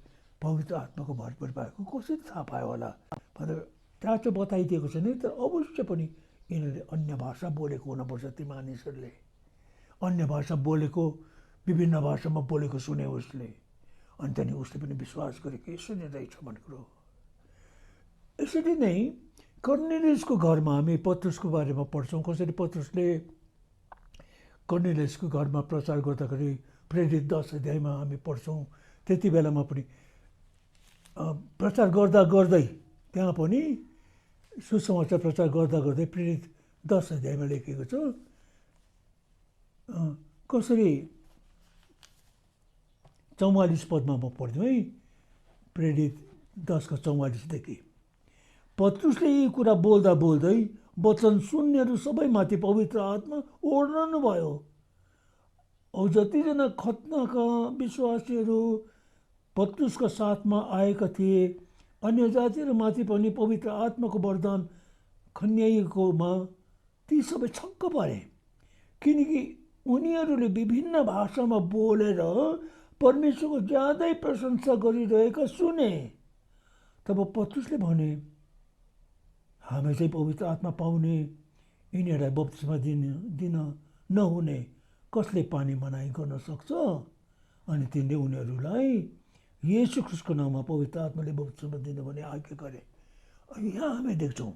पवित्र आत्माको भरपुर पाएको कसरी थाहा पायो होला भनेर त्यहाँ चाहिँ बताइदिएको छैन। तर अवश्य पनि यिनीहरूले अन्य भाषा बोलेको हुनुपर्छ। ती मानिसहरूले अन्य भाषा बोलेको, विभिन्न भाषामा बोलेको सुने उसले, अनि त्यहाँदेखि उसले पनि विश्वास गरे कि यसरी रहेछ भन्ने कुरो। यसरी नै कर्नेलियसको घरमा हामी पत्रुसको बारेमा पढ्छौँ, कसरी पत्रुसले कर्नेलियसको घरमा प्रचार गर्दाखेरि प्रेरित 10 अध्यायमा हामी पढ्छौँ। त्यति बेलामा पनि प्रचार गर्दा गर्दै त्यहाँ पनि सुसमाचार प्रचार गर्दा गर्दै प्रेरित 10 अध्यायमा लेखिएको छ कसरी 44 पदमा म पढ्दिउँ है, प्रेरित 10:44देखि। पत्रुसले यी कुरा बोल्दा बोल्दै वचन सुन्नेहरू सबैमाथि पवित्र आत्मा ओर्लनु भयो। औ जतिजना खतनाका विश्वासीहरू पत्रुसका साथमा आएका थिए, अन्य जातिहरूमाथि पनि पवित्र आत्माको वरदान खन्याइएकोमा ती सबै छक्क परे, किनकि उनीहरूले विभिन्न भाषामा बोलेर परमेश्वरको ज्यादै प्रशंसा गरिरहेका सुने। तब पत्रुसले भने, हामी चाहिँ पवित्र आत्मा पाउने, यिनीहरूलाई बप्तिस्मा दिन नहुने कसले पानी मनाइ गर्न सक्छ? अनि तिनले उनीहरूलाई येशू ख्रिस्टको नाममा पवित्र आत्माले बप्तिस्मा दिनु भने आज्ञा गरे। अनि यहाँ हामी देख्छौँ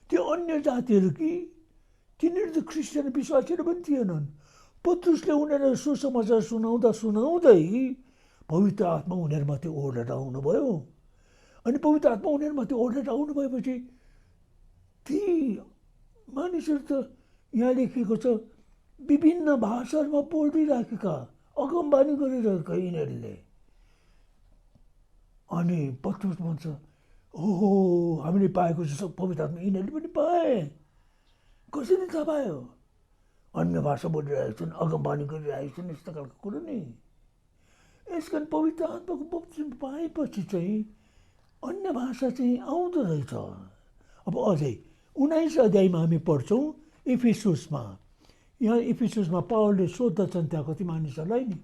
त्यो अन्य जातिहरू कि तिनीहरू त क्रिस्चियन विश्वासीहरू पनि थिएनन्। पत्रुसले उनीहरूलाई सुसमाचार सुनाउँदा सुनाउँदै पवित्र आत्मा उनीहरूमाथि ओर्लेर आउनुभयो। अनि पवित्र आत्मा उनीहरूमाथि ओर्लेर आउनु भएपछि ती मानिसहरू त यहाँ लेखिएको छ विभिन्न भाषाहरूमा बोलिराखेका, अगमबानी गरिरहेका यिनीहरूले। अनि पत्रुस भन्छ, ओहो हामीले पाएको छ पवित्र आत्मा यिनीहरूले पनि पाए, कसरी थाहा पायो? अन्य भाषा बोलिरहेको छन्, अगमबानी गरिरहेको छन्, यस्तो खालको कुरो नि। यस कारण पवित्र आत्माको बप्तिस्मा पाएपछि चाहिँ अन्य भाषा चाहिँ आउँदो रहेछ। अब अझै 19 अध्यायमा हामी पढ्छौँ इफिसुसमा। यहाँ इफिसुसमा पावलले सोद्धछन् त्यहाँ कति मानिसहरूलाई नि,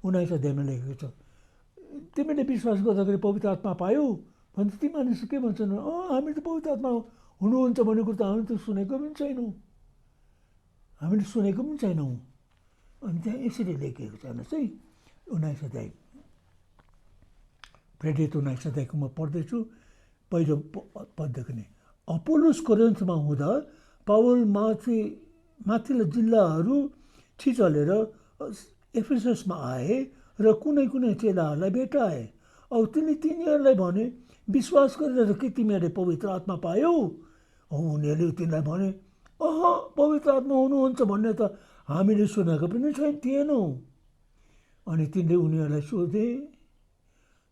19 अध्यायमा लेखेको छ, तिमीले विश्वास गर्दाखेरि पवित्र आत्मा पायौ भने ती मानिस के भन्छन्? हामी त पवित्र आत्मा हुनुहुन्छ भन्ने कुरो त हामी त सुनेको पनि छैनौँ, हामीले सुनेको पनि छैनौँ। अनि त्यहाँ यसरी लेखिएको छ हेर्नुहोस् है, 19 अध्याय प्रेरित 19 अध्यायको म पढ्दैछु पहिलो पददेखि नै। अपोलोस कोरिन्थमा हुँदा पावल माथिल्ला जिल्लाहरू छिचलेर एफिससमा आए र कुनै कुनै चेलाहरूलाई भेटाए। औ तिनीहरूलाई भने, विश्वास गरेर के तिमीहरूले पवित्र आत्मा पायौ? उनीहरूले तिनीलाई भने, पवित्र आत्मा हुनुहुन्छ भन्ने त हामीले सुनेको पनि थिएनौँ। अनि तिनले उनीहरूलाई सोधे,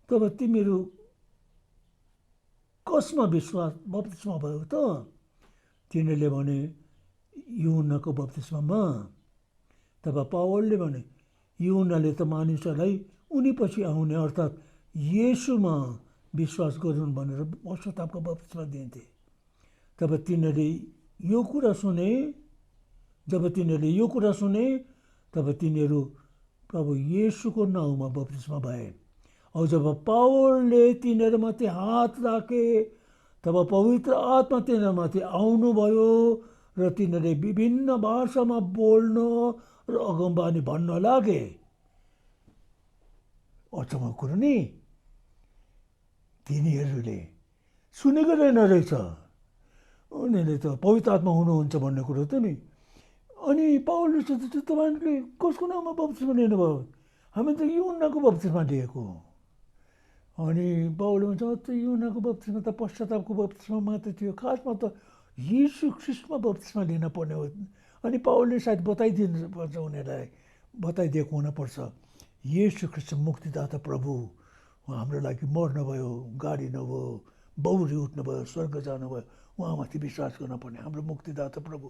तब तिमीहरू कसमा विश्वास बप्तिस्मा भयो त? तिनीहरूले भने, यूहन्नाको बप्तिस्मामा। तब पावलले भने, यूहन्नाले त मानिसहरूलाई उनी पछि आउने अर्थात् येशूमा विश्वास गरून् भनेर पश्चातापको बप्तिस्मा दिन्थे। तब तिनीहरूले यो कुरा सुने, जब तिनीहरूले यो कुरा सुने तब तिनीहरू प्रभु येशूको नाउँमा बप्तिस्मा भए। औ जब पावलले तिनीहरूमाथि हात राखे तब पवित्र आत्मा तिनीहरूमाथि आउनुभयो र तिनीहरूले विभिन्न भाषामा बोल्न र अगमबानी भन्न लागे। अचम्मको कुरो नि, तिनीहरूले सुनेको रहेन रहेछ, उनीहरूले त पवित्र आत्मा हुनुहुन्छ भन्ने कुरो त नि। अनि पावलले सोध्छ, तपाईँहरूले कसको नाममा बप्तिस्मा लिनुभयो? हामी त यूहन्नाको बप्तिस्मा लिएको। अनि पावलले भन्छ, यूहन्नाको बप्तिस्मा त पश्चातापको बप्तिस्मा मात्र थियो, खासमा त येशू ख्रिस्टमा बप्तिस्मा लिन पर्ने हो। अनि पावलले सायद बताइदिनु पर्छ, उनीहरूलाई बताइदिएको हुनपर्छ, येशू ख्रिस्ट मुक्तिदाता प्रभु हाम्रो लागि मर्नुभयो, गाडिनुभयो, बौरी उठ्नुभयो, स्वर्ग जानुभयो, उहाँमाथि विश्वास गर्नुपर्ने हाम्रो मुक्तिदाता प्रभु।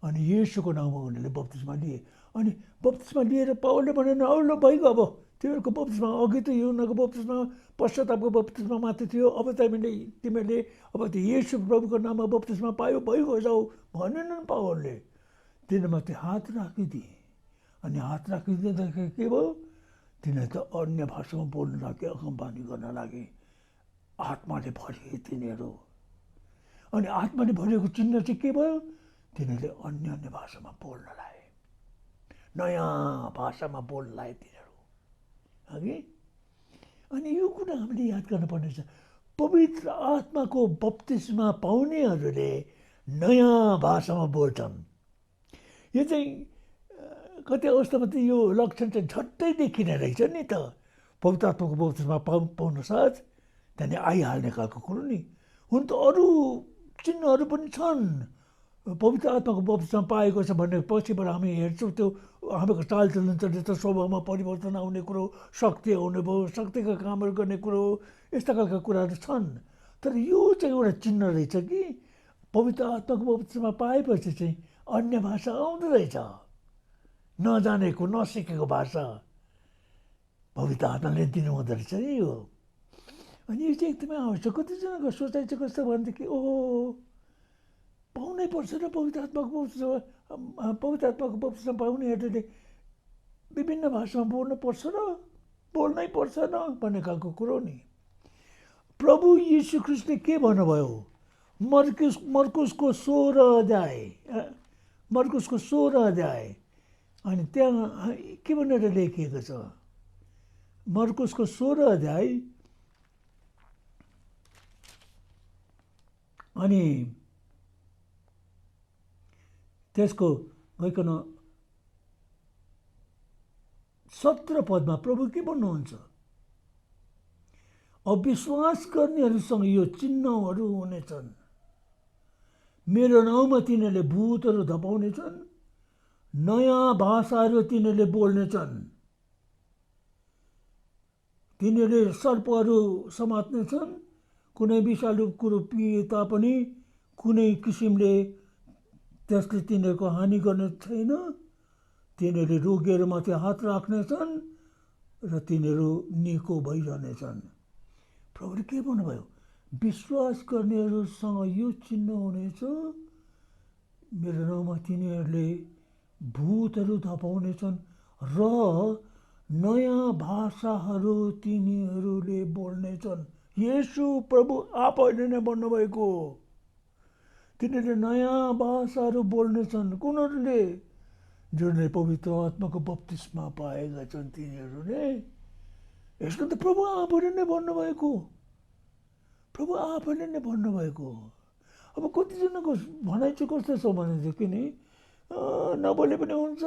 अनि येशूको नाउँमा उनीहरूले बप्तिस्मा लिए। अनि बप्तिस्मा लिएर पावलले भनेन, ल भइगयो, अब तिमीहरूको बप्तिस्मा, अघि त यूहन्नाको बप्तिस्मा पश्चातापको बप्तिस्मा मात्र थियो, अब तिमीहरूले अब त्यो येशू प्रभुको नाममा बप्तिस्मा पायो, भइगयो जाऊ भनेनन् पावलले। तिनीमाथि हात राखिदिए। अनि हात राखिदिँदाखेरि के भयो? तिनीहरू त अन्य भाषामा बोल्न लागे, अगमबानी गर्न लागे, आत्माले भरिए तिनीहरू। अनि आत्माले भरिएको चिन्ह चाहिँ के भयो? तिनीहरूले अन्य अन्य भाषामा बोल्न लागे, नयाँ भाषामा बोल्न लागे तिनीहरू। अघि अनि यो कुरा हामीले याद गर्नुपर्ने छ, पवित्र आत्माको बप्तिस्मा पाउनेहरूले नयाँ भाषामा बोल्छन्। यो चाहिँ कति अवस्थामा त यो लक्षण चाहिँ झट्टै देखिने रहेछ नि त। पवित्र आत्माको बप्तिस्मा पाउनु साथ त्यहाँदेखि आइहाल्ने खालको कुरो नि। हुन त अरू चिन्हहरू पनि छन्। पवित्र आत्माको बप्तिस्मा पाएको छ भन्ने पछिबाट हामी हेर्छौँ, त्यो हाम्रो चालचलन चरित्र स्वभावमा परिवर्तन आउने कुरो, शक्ति आउने भयो, शक्तिका कामहरू गर्ने कुरो, यस्ता खालका कुराहरू छन्। तर यो चाहिँ एउटा चिन्ह रहेछ कि पवित्र आत्माको बप्तिस्मा पाएपछि चाहिँ अन्य भाषा आउँदो रहेछ, नजानेको नसिकेको भाषा पवित्र आत्माले दिनुहुँदो रहेछ नि यो। अनि यो चाहिँ एकदमै आवश्यक। कतिजनाको सोचाइ चाहिँ कस्तो भनेदेखि पाउनै पर्छ र पवित्र आत्माको बप्तिस्मा पाउनेहरूले विभिन्न भाषामा बोल्नु पर्छ र बोल्नै पर्छ न भन्ने खालको कुरो नि। प्रभु यीशु ख्रिस्टले के भन्नुभयो? मर्कुसको 16 अध्याय अनि त्यहाँ के भनेर लेखिएको छ? मर्कुसको 16 अध्याय अनि त्यसको गइकन 17 पदमा प्रभु के भन्नुहुन्छ? अविश्वास गर्नेहरूसँग यो चिन्हहरू हुनेछन्। मेरो नाउँमा तिनीहरूले भूतहरू धपाउनेछन्, नयाँ भाषाहरू तिनीहरूले बोल्नेछन्, तिनीहरूले सर्पहरू समात्नेछन्, कुनै विषालु कुरो पिए तापनि कुनै किसिमले त्यसले तिनीहरूको हानि गर्ने छैन, तिनीहरूले रोगीहरूमाथि हात राख्नेछन् र तिनीहरू निको भइरहनेछन्। प्रभुले के भन्नुभयो? विश्वास गर्नेहरूसँग यो चिन्ह हुनेछ, मेरो नाउँमा तिनीहरूले भूतहरू धपाउनेछन् र नयाँ भाषाहरू तिनीहरूले बोल्नेछन्। येशू प्रभु आफैले नै भन्नुभएको, तिनीहरूले नयाँ भाषाहरू बोल्नेछन्। कुनहरूले? जुनले पवित्र आत्माको बप्तिस्मा पाएका छन् तिनीहरूले। यसको त प्रभु आफैले नै भन्नुभएको, प्रभु आफैले नै भन्नुभएको। अब कतिजनाको भनाइ चाहिँ कस्तो छ भनेदेखि नि नबोले पनि हुन्छ,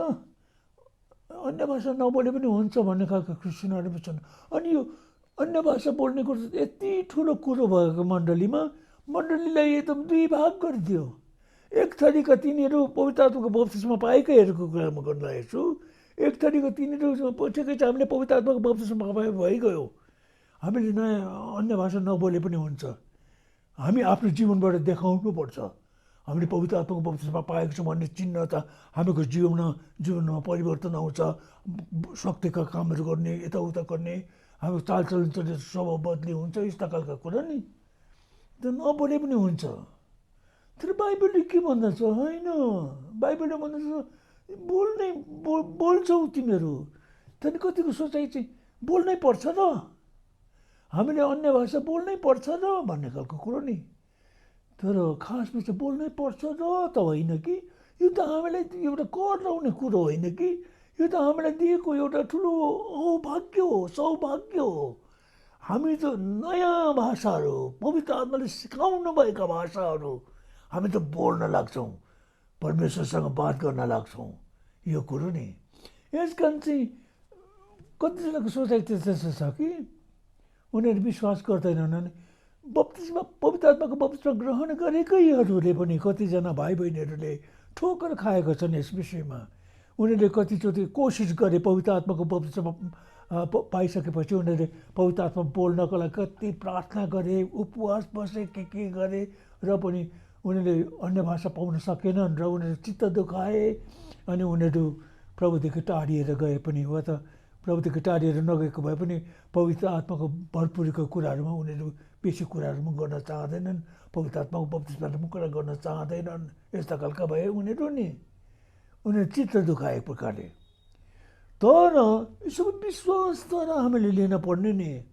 अन्य भाषा नबोले पनि हुन्छ भन्ने खालको क्रिस्चियनहरू पनि छन्। अनि यो अन्य भाषा बोल्ने कुरो यति ठुलो कुरो भएको मण्डलीलाई एकदम दुई भाग गरिदियो। एक थरीका तिनीहरू पवित्र आत्माको बप्तिस्मा पाएकैहरूको कुरामा गरिरहेको छु, एक थरीको तिनीहरू ठिकै छ, हामीले पवित्र आत्माको बप्तिस्मा भइगयो, हामीले नयाँ अन्य भाषा नबोले पनि हुन्छ। हामी आफ्नो जीवनबाट देखाउनुपर्छ हामीले पवित्र आत्माको बप्तिस्मा पाएको छौँ भन्ने चिन्ह त हामीको जीवनमा परिवर्तन आउँछ। शक्तिका कामहरू गर्ने, यताउता गर्ने, हाम्रो चालचलन चल्ने स्वभाव बदली हुन्छ, यस्ता खालका कुरा नि त नबोले पनि हुन्छ। तर बाइबलले के भन्दछ? होइन, बाइबलले भन्दछ बोल्छौ तिमीहरू, त्यहाँदेखि कतिको सोचाइ चाहिँ बोल्नै पर्छ र, हामीले अन्य भाषा बोल्नै पर्छ र भन्ने खालको कुरो नि। तर खासमा चाहिँ बोल्नै पर्छ र त होइन कि, यो त हामीलाई एउटा कर लाउने कुरो होइन कि, यो त हामीलाई दिएको एउटा ठुलो सौभाग्य हो। हामी त नयाँ भाषाहरू, पवित्र आत्माले सिकाउनु भएका भाषाहरू हामी त बोल्न लाग्छौँ, परमेश्वरसँग बात गर्न लाग्छौँ। यो कुरो नि यस कारण चाहिँ कतिजनाको सोचाइ त्यस्तो छ कि उनीहरू विश्वास गर्दैनन्। अनि पवित्र आत्माको बप्तिस्मा ग्रहण गरेकैहरूले पनि कतिजना भाइ बहिनीहरूले ठोकर खाएका छन् यस विषयमा। उनीहरूले कतिचोटि कोसिस गरे पवित्र आत्माको बप्तिस्मा पाइसकेपछि उनीहरूले पवित्र आत्मा बोल्नको लागि कति प्रार्थना गरे, उपवास बसे, के गरे र पनि उनीहरूले अन्य भाषा पाउन सकेनन् र उनीहरू चित्त दुखाए। अनि उनीहरू प्रभुदेखि टाढिएर गए पनि, वा त प्रभुदेखि टाढिएर नगएको भए पनि पवित्र आत्माको भरपुरीको कुराहरूमा उनीहरू बेसी कुराहरूमा गर्न चाहँदैनन्, पवित्र आत्माको बप्तिस्मामा कुरा गर्न चाहँदैनन्। यस्ता खालका भए उनीहरू चित्त दुखाए एक प्रकारले। तर यो सबै विश्वासद्वारा हामीले लिन पर्ने नि,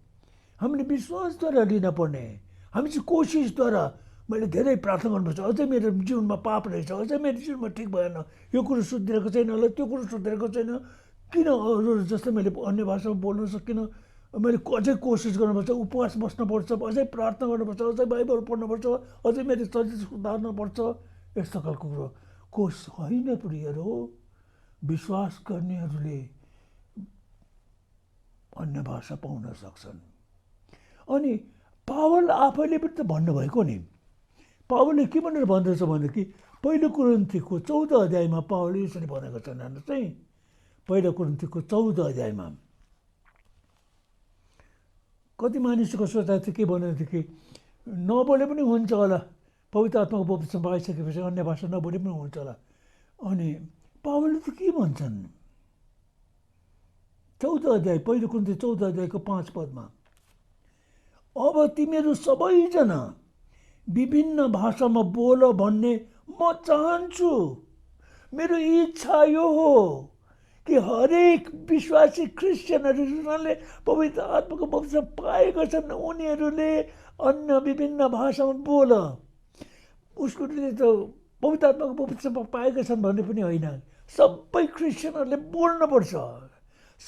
हामीले विश्वासद्वारा लिन पर्ने। हामी चाहिँ कोसिसद्वारा, मैले धेरै प्रार्थना गर्नुपर्छ, अझै मेरो जीवनमा पाप रहेछ, अझै मेरो जीवनमा ठिक भएन, यो कुरो सुध्रिएको छैन होला, त्यो कुरो सुध्रिएको छैन, किन अरू जस्तै मैले अन्य भाषामा बोल्न सकिनँ, मैले अझै कोसिस गर्नुपर्छ, उपवास बस्नुपर्छ, अझै प्रार्थना गर्नुपर्छ, अझै बाइबल पढ्नुपर्छ, अझै मेरो शरीर सुधार्नुपर्छ, यस्तो खालको कुरो कोस होइन प्रियहरू हो। विश्वास गर्नेहरूले अन्य भाषा पाउन सक्छन्। अनि पावल आफैले पनि त भन्नुभएको नि, पावलले के भनेर भन्दछ भनेदेखि पहिलो कोरिन्थीको 14 अध्यायमा पावलले यसरी भनेको छन्। हेर्नुहोस् है, पहिलो कोरिन्थीको 14 अध्यायमा कति मानिसको सोचाइ थियो के भनेदेखि नबोले पनि हुन्छ होला, पवित्र आत्माको बप्तिस्मा पाइसकेपछि अन्य भाषा नबोले पनि हुन्छ होला। अनि पावलले त के भन्छन् 14 अध्याय, पहिलो कोरिन्थी 14 अध्यायको 5 पदमा, अब तिमीहरू सबैजना विभिन्न भाषामा बोल भन्ने म चाहन्छु। मेरो इच्छा यो हो कि हरेक विश्वासी क्रिस्चियनहरू जसले पवित्र आत्माको बप्तिस्मा पाएका छन् उनीहरूले अन्य विभिन्न भाषामा बोल। उसको त पवित्र आत्माको बप्तिस्मा पाएका छन् भन्ने पनि होइन, सबै क्रिस्चियनहरूले बोल्नुपर्छ।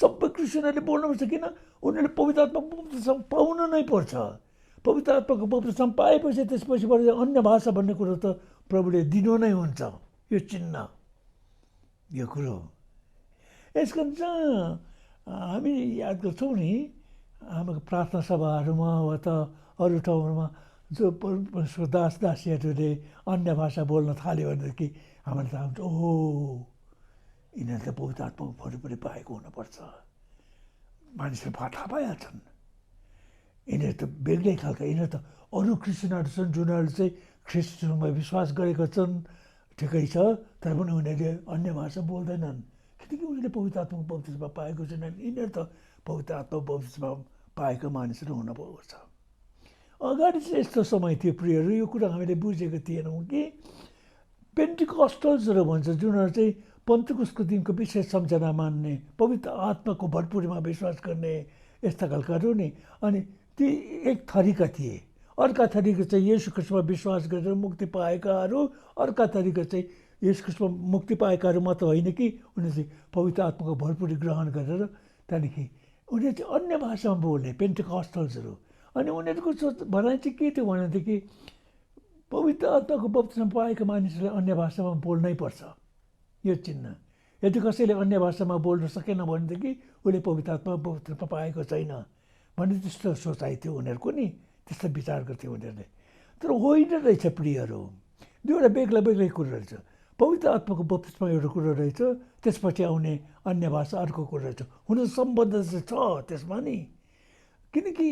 सबै क्रिस्चियनहरूले बोल्नुपर्छ, किन? उनीहरूले पवित्र आत्माको बप्तिस्मा पाउनु नै पर्छ। पवित्र आत्माको बप्तिस्मा पाएपछि त्यसपछि अन्य भाषा भन्ने कुरो त प्रभुले दिनु नै हुन्छ। यो चिन्ह, यो कुरो यस कारण चाहिँ हामी याद गर्छौँ नि, हाम्रो प्रार्थना सभाहरूमा वा त अरू ठाउँहरूमा जो परमेश्वरको दास दासीहरूले अन्य भाषा बोल्न थाल्यो भनेदेखि हामीलाई थाहा हुन्छ, ओहो यिनीहरू त पवित्र आत्माको भरपुरै पाएको हुनुपर्छ। मानिसहरू थाहा पाइहाल्छन् यिनीहरू त बेग्लै खालका, यिनीहरू त अरू क्रिस्चियनहरू छन् जुनीहरू चाहिँ ख्रिस्टमा विश्वास गरेका छन्, ठिकै छ, तर पनि उनीहरूले अन्य भाषा बोल्दैनन् किनकि उनीहरूले पवित्र आत्माको बप्तिस्मा पाएको छैनन्। यिनीहरू त पवित्र आत्माको बप्तिस्मा पाएको मानिसहरू हुनुपर्छ। अगाडि चाहिँ यस्तो समय थियो प्रियहरू, यो कुरा हामीले बुझेको थिएनौँ कि पेन्टिकस्टल्सहरू भन्छ जुनीहरू चाहिँ पन्तेकुस्तको दिनको विशेष सम्झना मान्ने, पवित्र आत्माको भरपुरीमा विश्वास गर्ने यस्ता खालकाहरू नि। अनि ती एक थरीका थिए। अर्का थरीका चाहिँ येशू ख्रिस्टमा विश्वास गरेर मुक्ति पाएकाहरू, अर्का थरीका चाहिँ येशू ख्रिस्टमा मुक्ति पाएकाहरू मात्र होइन कि उनीहरू चाहिँ पवित्र आत्माको भरपुरी ग्रहण गरेर त्यहाँदेखि उनीहरू चाहिँ अन्य भाषामा बोल्ने पेन्टिकस्टल्सहरू। अनि उनीहरूको भनाइ चाहिँ के थियो भनेदेखि पवित्र आत्माको बप्तिस्मा पाएका मानिसहरूले अन्य भाषामा बोल्नै पर्छ। यो चिन्ह, यदि कसैले अन्य भाषामा बोल्न सकेन भनेदेखि उसले पवित्र आत्मा बप्तिस्मा पाएको छैन भन्ने त्यस्तो सोचाइ थियो उनीहरूको नि, त्यस्तो विचार गर्थ्यो उनीहरूले। तर होइन रहेछ प्रियहरू, दुईवटा बेग्ला बेग्लै कुरो रहेछ। पवित्र आत्माको बप्तिस्मा एउटा कुरो रहेछ, त्यसपछि आउने अन्य भाषा अर्को कुरो रहेछ। हुन सम्बन्ध चाहिँ छ त्यसमा नि, किनकि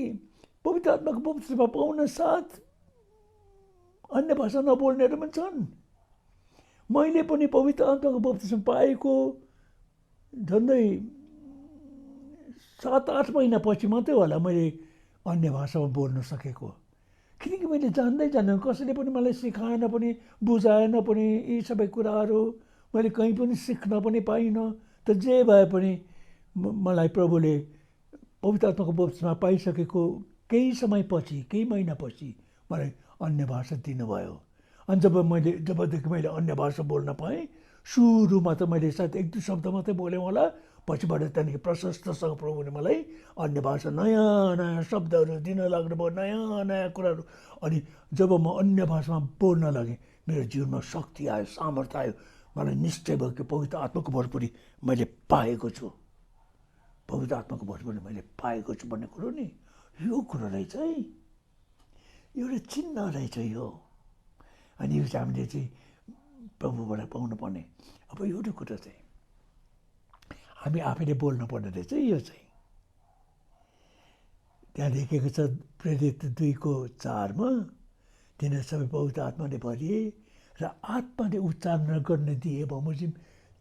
पवित्र आत्माको बप्तिस्मा पाउन साथ अन्य भाषा नबोल्नेहरू पनि छन्। मैले पनि पवित्र आत्माको बप्तिस्मा पाएको झन्डै 7-8 महिनापछि मात्रै होला मैले अन्य भाषामा बोल्न सकेको, किनकि मैले जान्दै जान्दैन, कसैले पनि मलाई सिकाएन पनि, बुझाएन पनि। यी सबै कुराहरू मैले कहीँ पनि सिक्न पनि पाइनँ। त जे भए पनि मलाई प्रभुले पवित्र आत्माको बप्तिस्मा पाइसकेको केही समयपछि, केही महिनापछि मलाई अन्य भाषा दिनुभयो। अनि जबदेखि मैले अन्य भाषा बोल्न पाएँ, सुरुमा त मैले सायद 1-2 शब्द मात्रै बोलेँ होला, पछिबाट त्यहाँदेखि प्रशस्तसँग प्रभुले मलाई अन्य भाषा नयाँ नयाँ शब्दहरू दिन लाग्नुभयो, नयाँ नयाँ कुराहरू। अनि जब म अन्य भाषामा बोल्न लागेँ मेरो जीवनमा शक्ति आयो, सामर्थ्य आयो, मलाई निश्चय भयो कि पवित्र आत्माको भरपुरी मैले पाएको छु, पवित्र आत्माको भरपुरी मैले पाएको छु भन्ने कुरो नि, यो कुरो रहेछ है, एउटा चिन्ह रहेछ यो। अनि यो चाहिँ हामीले चाहिँ प्रभुबाट पाउनुपर्ने। अब एउटा कुरा चाहिँ हामी आफैले बोल्नु पर्ने रहेछ यो चाहिँ। त्यहाँ लेखेको छ प्रेरित 2:4मा, तिनीहरू सबै पवित्र आत्माले भरिए र आत्माले उच्चारण गर्न दिए बमोजिम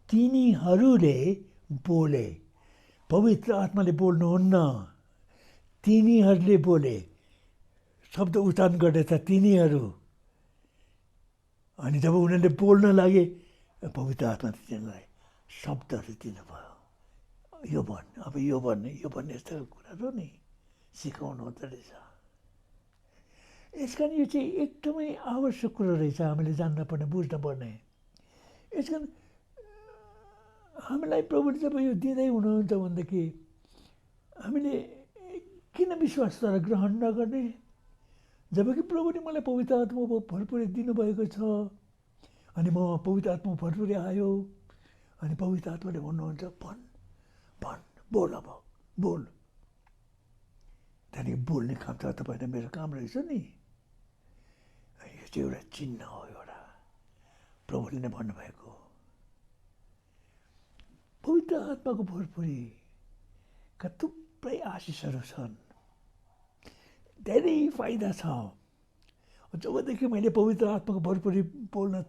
तिनीहरूले बोले। पवित्र आत्माले बोल्नुहुन्न, तिनीहरूले बोले। शब्द उच्चारण गर्ने त तिनीहरू। अनि जब उनीहरूले बोल्न लागे पवित्र आत्मा तिनीहरूलाई शब्दहरू दिनुभयो, यो भन्ने, अब यो भन्ने यस्तो कुराहरू नि सिकाउनु हुँदो रहेछ। यस कारण यो चाहिँ एकदमै आवश्यक कुरो रहेछ, हामीले जान्न पर्ने, बुझ्न पर्ने। यस कारण हामीलाई प्रभुले जब यो दिँदै हुनुहुन्छ भनेदेखि हामीले किन विश्वासद्वारा ग्रहण नगर्ने? जबकि प्रभुले मलाई पवित्र आत्माको भरपुरी दिनुभएको छ। अनि म पवित्र आत्मा भरपुरी आयो अनि पवित्र आत्माले भन्नुहुन्छ भन भन बोल, अब बोल। त्यहाँदेखि बोल्ने काम त तपाईँले मेरो काम रहेछ नि। यो चाहिँ एउटा चिन्ह हो, एउटा प्रभुले नै भन्नुभएको। पवित्र आत्माको भरपुरीका थुप्रै आशिषहरू छन्, धेरै फाइदा छ। जबदेखि मैले पवित्र आत्माको भरपुरी बोल्न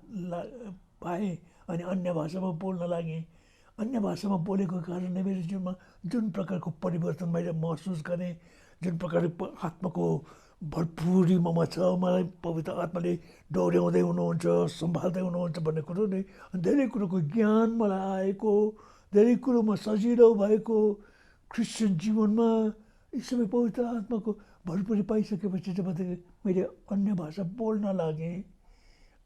पाएँ अनि अन्य भाषामा बोल्न लागेँ, अन्य भाषामा बोलेको कारणले मेरो जीवनमा जुन प्रकारको परिवर्तन मैले महसुस गरेँ, जुन प्रकारको आत्माको भरपुरी ममा छ, मलाई पवित्र आत्माले डोर्याउँदै हुनुहुन्छ, सम्हाल्दै हुनुहुन्छ भन्ने कुरो नै धेरै कुरोको ज्ञान मलाई आएको, धेरै कुरोमा सजिलो भएको क्रिस्चियन जीवनमा यी सबै पवित्र आत्माको भरपुरी पाइसकेपछि जबदेखि मैले अन्य भाषा बोल्न लागेँ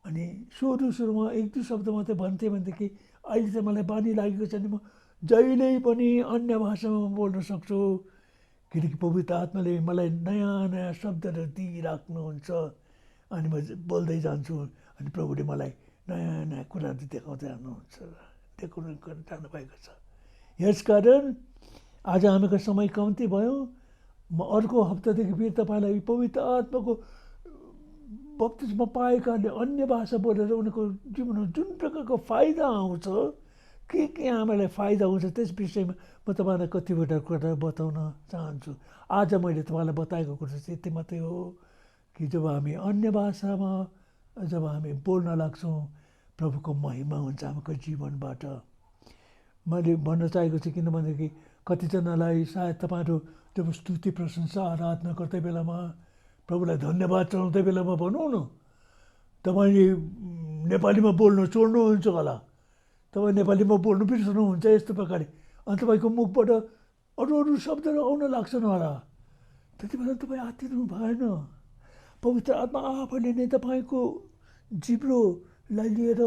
अनि सुरुमा एक दुई शब्द मात्रै भन्थेँ भनेदेखि अहिले चाहिँ मलाई बानी लागेको छ नि म जहिले पनि अन्य भाषामा बोल्न सक्छु, किनकि पवित्र आत्माले मलाई नयाँ नयाँ शब्दहरू दिइराख्नुहुन्छ अनि म बोल्दै जान्छु अनि प्रभुले मलाई नयाँ नयाँ कुराहरू देखाउँदै जानुभएको छ। यसकारण आज हामीको समय कम्ती भयो। म अर्को हप्तादेखि फेरि तपाईँलाई पवित्र आत्माको बप्तिस्मा पाएकाले अन्य भाषा बोलेर उनीहरूको जीवनमा जुन प्रकारको फाइदा आउँछ, के हामीलाई फाइदा हुन्छ त्यस विषयमा म तपाईँलाई कतिवटा कुरा बताउन चाहन्छु। आज मैले तपाईँलाई बताएको कुरा चाहिँ यति मात्रै हो कि जब हामी अन्य भाषामा जब हामी बोल्न लाग्छौँ प्रभुको महिमा हुन्छ हाम्रो जीवनबाट। मैले भन्न चाहेको छु किनभनेदेखि कतिजनालाई सायद तपाईँहरू जब स्तुति प्रशंसा आराधना गर्दै बेलामा प्रभुलाई धन्यवाद चढाउँदै बेलामा भनौँ न तपाईँले नेपालीमा बोल्न छोड्नुहुन्छ होला, तपाईँ नेपालीमा बोल्नु बिर्सनुहुन्छ यस्तो प्रकारले, अनि तपाईँको मुखबाट अरू शब्दहरू आउन लाग्छन् होला। त्यति बेला तपाईँ आत्तिनु भएन। पवित्र आत्मा आफैले नै तपाईँको जिब्रोलाई लिएर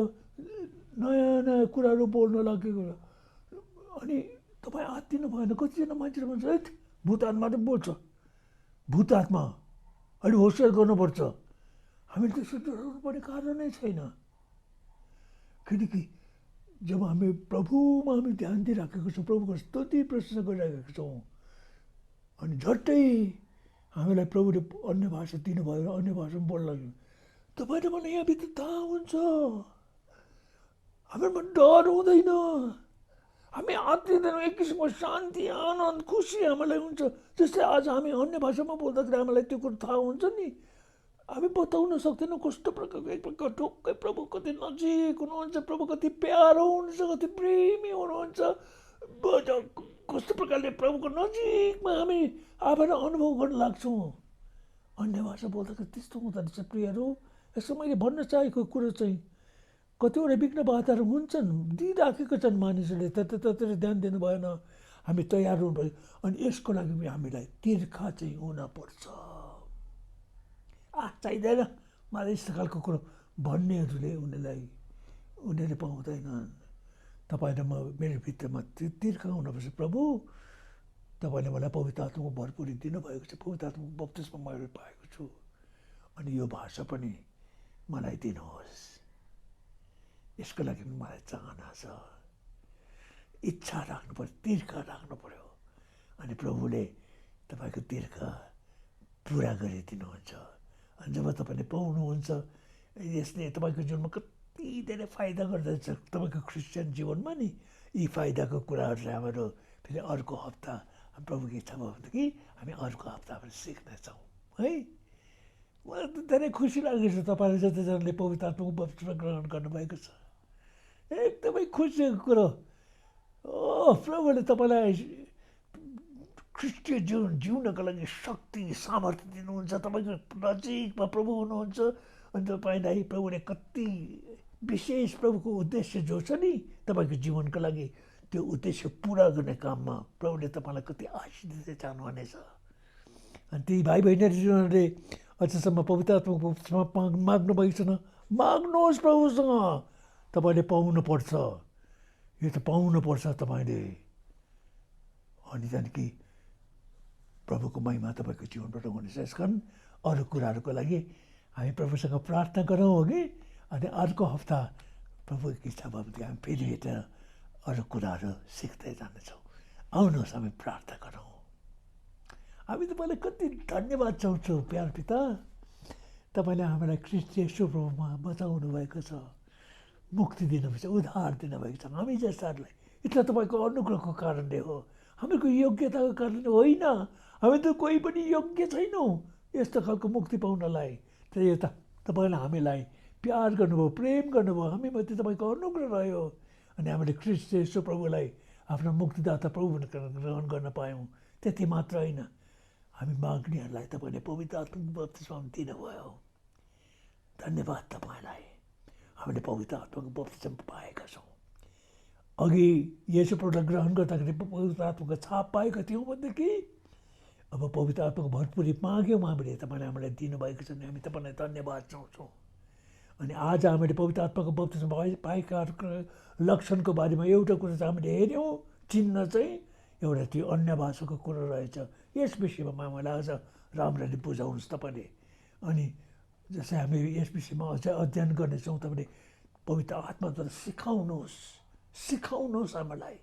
नयाँ नयाँ कुराहरू बोल्न लागेको अनि तपाईँ आत्तिनु भएन। कतिजना मान्छेले भन्छ है भूत आत्माले बोल्छ, भूत आत्मा अहिले होसियार गर्नुपर्छ। हामीले त्यसो डराउनु पर्ने कारणै छैन, किनकि जब हामी प्रभुमा हामी ध्यान दिइराखेको छौँ, प्रभुको स्तुति प्रशंसा गरिराखेको छौँ अनि झट्टै हामीलाई प्रभुले अन्य भाषा दिनुभयो र अन्य भाषामा बोल्न लाग्यो, तपाईँले मलाई यहाँभित्र थाहा हुन्छ, हामीमा डर हुँदैन, हामी आत्तिँदैनौँ, एक किसिमको शान्ति आनन्द खुसी हामीलाई हुन्छ। जस्तै आज हामी अन्य भाषामा बोल्दाखेरि हामीलाई त्यो कुरो थाहा हुन्छ नि, हामी बताउन सक्दैनौँ कस्तो प्रकारको एक प्रकार ढुक्कै प्रभु कति नजिक हुनुहुन्छ, प्रभु कति प्यारो हुनुहुन्छ, कति प्रेमी हुनुहुन्छ, कस्तो प्रकारले प्रभुको नजिकमा हामी आफैलाई अनुभव गर्न लाग्छौँ। अन्य भाषा बोल्दाखेरि त्यस्तो हुँदो रहेछ प्रियहरू। यसो मैले भन्न चाहेको कुरो चाहिँ कतिवटा विघ्न बाधाहरू हुन्छन्, दिइराखेको छन् मानिसहरूले, त्यतिर ध्यान दिनु भएन, हामी तयार हुनु भयो। अनि यसको लागि हामीलाई तिर्खा चाहिँ हुनपर्छ। चाहिँदैन मलाई यस्तो खालको कुरो भन्नेहरूले उनीहरूले पाउँदैनन्। तपाईँले मेरो भित्रमा तिर्खा हुनुपर्छ। प्रभु तपाईँले मलाई पवित्र आत्माको भरपुरी दिनुभएको छ, पवित्र आत्माको बप्तिस्मा मैले पाएको छु, अनि यो भाषा पनि मलाई दिनुहोस्। यसको लागि मलाई चाहना छ, इच्छा राख्नु पर्यो, तिर्खा राख्नु पर्यो, अनि प्रभुले तपाईँको तिर्खा पुरा गरिदिनुहुन्छ। अनि जब तपाईँले पाउनुहुन्छ यसले तपाईँको जीवनमा कति धेरै फाइदा गर्दछ तपाईँको क्रिस्चियन जीवनमा नि। यी फाइदाको कुराहरूलाई हाम्रो फेरि अर्को हप्ता प्रभुको इच्छा भयो भनेदेखि हामी अर्को हप्ता हामी सिक्नेछौँ है। मलाई त धेरै खुसी लागेको छ तपाईँले जतिजनाले पवित्र आत्माको बप्तिस्मा ग्रहण गर्नुभएको छ, एकदमै खुसीको कुरो। प्रभुले तपाईँलाई ख्रिस्टीय जीवन जिउनको लागि शक्ति सामर्थ्य दिनुहुन्छ, तपाईँको नजिकमा प्रभु हुनुहुन्छ अनि तपाईँलाई प्रभुले कति विशेष प्रभुको उद्देश्य जो छ नि तपाईँको जीवनको लागि, त्यो उद्देश्य पुरा गर्ने काममा प्रभुले तपाईँलाई कति आशिष दिँदै जानुहुनेछ। अनि ती भाइ बहिनीहरूले अझसम्म पवित्र आत्माको बप्तिस्मा माग्नुभएको छैन, माग्नुहोस् प्रभुसँग, तपाईँले पाउनुपर्छ, यो त पाउनुपर्छ तपाईँले। अनि त्यहाँदेखि प्रभुको महिमा तपाईँको जीवनबाट हुनेछ। यसकारण अरू कुराहरूको लागि हामी प्रभुसँग प्रार्थना गरौँ अघि, अनि अर्को हप्ता प्रभुको इच्छा भयो भने हामी फेरि भेटेर अरू कुराहरू सिक्दै जानेछौँ। आउनुहोस् हामी प्रार्थना गरौँ। हामी तपाईँलाई कति धन्यवाद चाहन्छौँ प्यार पिता, तपाईँले हामीलाई ख्रीष्ट येशू प्रभुमा बचाउनु भएको छ, मुक्ति दिनुभएको छ, उद्धार दिनुभएको छ। हामी जस्ताहरूलाई यसलाई तपाईँको अनुग्रहको कारणले हो, हामीको योग्यताको कारणले होइन। हामी त कोही पनि योग्य छैनौँ यस्तो खालको मुक्ति पाउनलाई। तर यता तपाईँले हामीलाई प्यार गर्नुभयो, प्रेम गर्नुभयो, हामीमाथि तपाईँको अनुग्रह रह्यो, अनि हामीले ख्रीष्ट येशू प्रभुलाई आफ्नो मुक्तिदाता प्रभु ग्रहण गर्न पायौँ। त्यति मात्र होइन, हामी माग्नेहरूलाई तपाईँले पवित्र आत्माको बप्तिस्मा दिनुभयो। धन्यवाद तपाईँलाई, हामीले पवित्र आत्माको बप्तिस्मा पाएका छौँ। अघि येशू प्रभुलाई ग्रहण गर्दाखेरि पवित्र आत्माको छाप पाएका थियौँ भनेदेखि अब पवित्र आत्माको भरपुरी माग्यौँ हामीले, तपाईँले हामीलाई दिनुभएको छ, हामी तपाईँलाई धन्यवाद चाहन्छौँ। अनि आज हामीले पवित्र आत्माको बप्तिस्मा पाएका लक्षणको बारेमा एउटा कुरा चाहिँ हामीले हेऱ्यौँ, चिन्ह चाहिँ एउटा त्यो अन्य भाषाको कुरो रहेछ। यस विषयमा मलाई अझ राम्ररी बुझाउनुहोस् तपाईँले। अनि जस्तै हामी यस विषयमा अझै अध्ययन गर्नेछौँ, तपाईँले पवित्र आत्माद्वारा सिकाउनुहोस् हामीलाई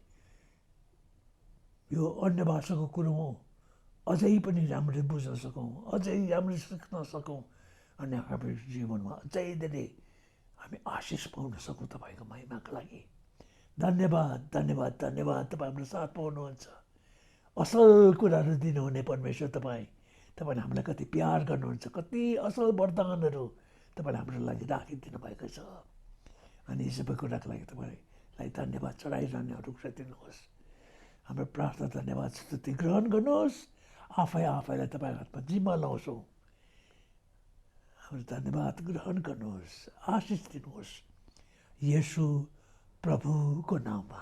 यो अन्य भाषाको कुरो हो, अझै पनि राम्ररी बुझ्न सकौँ, अझै राम्ररी सिक्न सकौँ, अनि हाम्रो जीवनमा अझै धेरै हामी आशिष पाउन सकौँ तपाईँको महिमाको लागि। धन्यवाद धन्यवाद धन्यवाद। तपाईँ हाम्रो साथ पाउनुहुन्छ, असल कुराहरू दिनुहुने परमेश्वर तपाईँ। तपाईँले हामीलाई कति प्यार गर्नुहुन्छ, कति असल वरदानहरू तपाईँले हाम्रो लागि राखिदिनु भएको छ, अनि यी सबै कुराको लागि तपाईँलाई धन्यवाद चढाइरहने अनुग्रह दिनुहोस्। हाम्रो प्रार्थना धन्यवाद स्तुति ग्रहण गर्नुहोस्। आफैलाई तपाईँको हातमा जिम्मा लाउँछौँ। हाम्रो धन्यवाद ग्रहण गर्नुहोस्, आशिष दिनुहोस् येशू प्रभुको नाममा।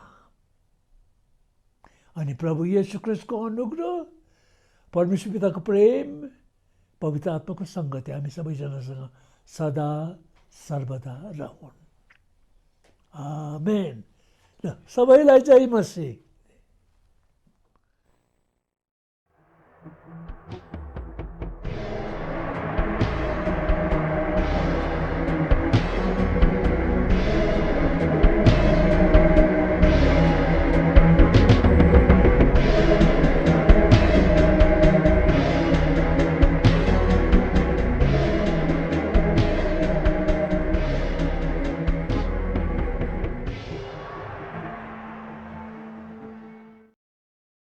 अनि प्रभु येशू ख्रीष्टको अनुग्रह, परमेश्वर पिताको प्रेम, पवित्र आत्माको सङ्गति हामी सबैजनासँग सदा सर्वदा रहून्। आमेन। ल सबैलाई जय मसीह।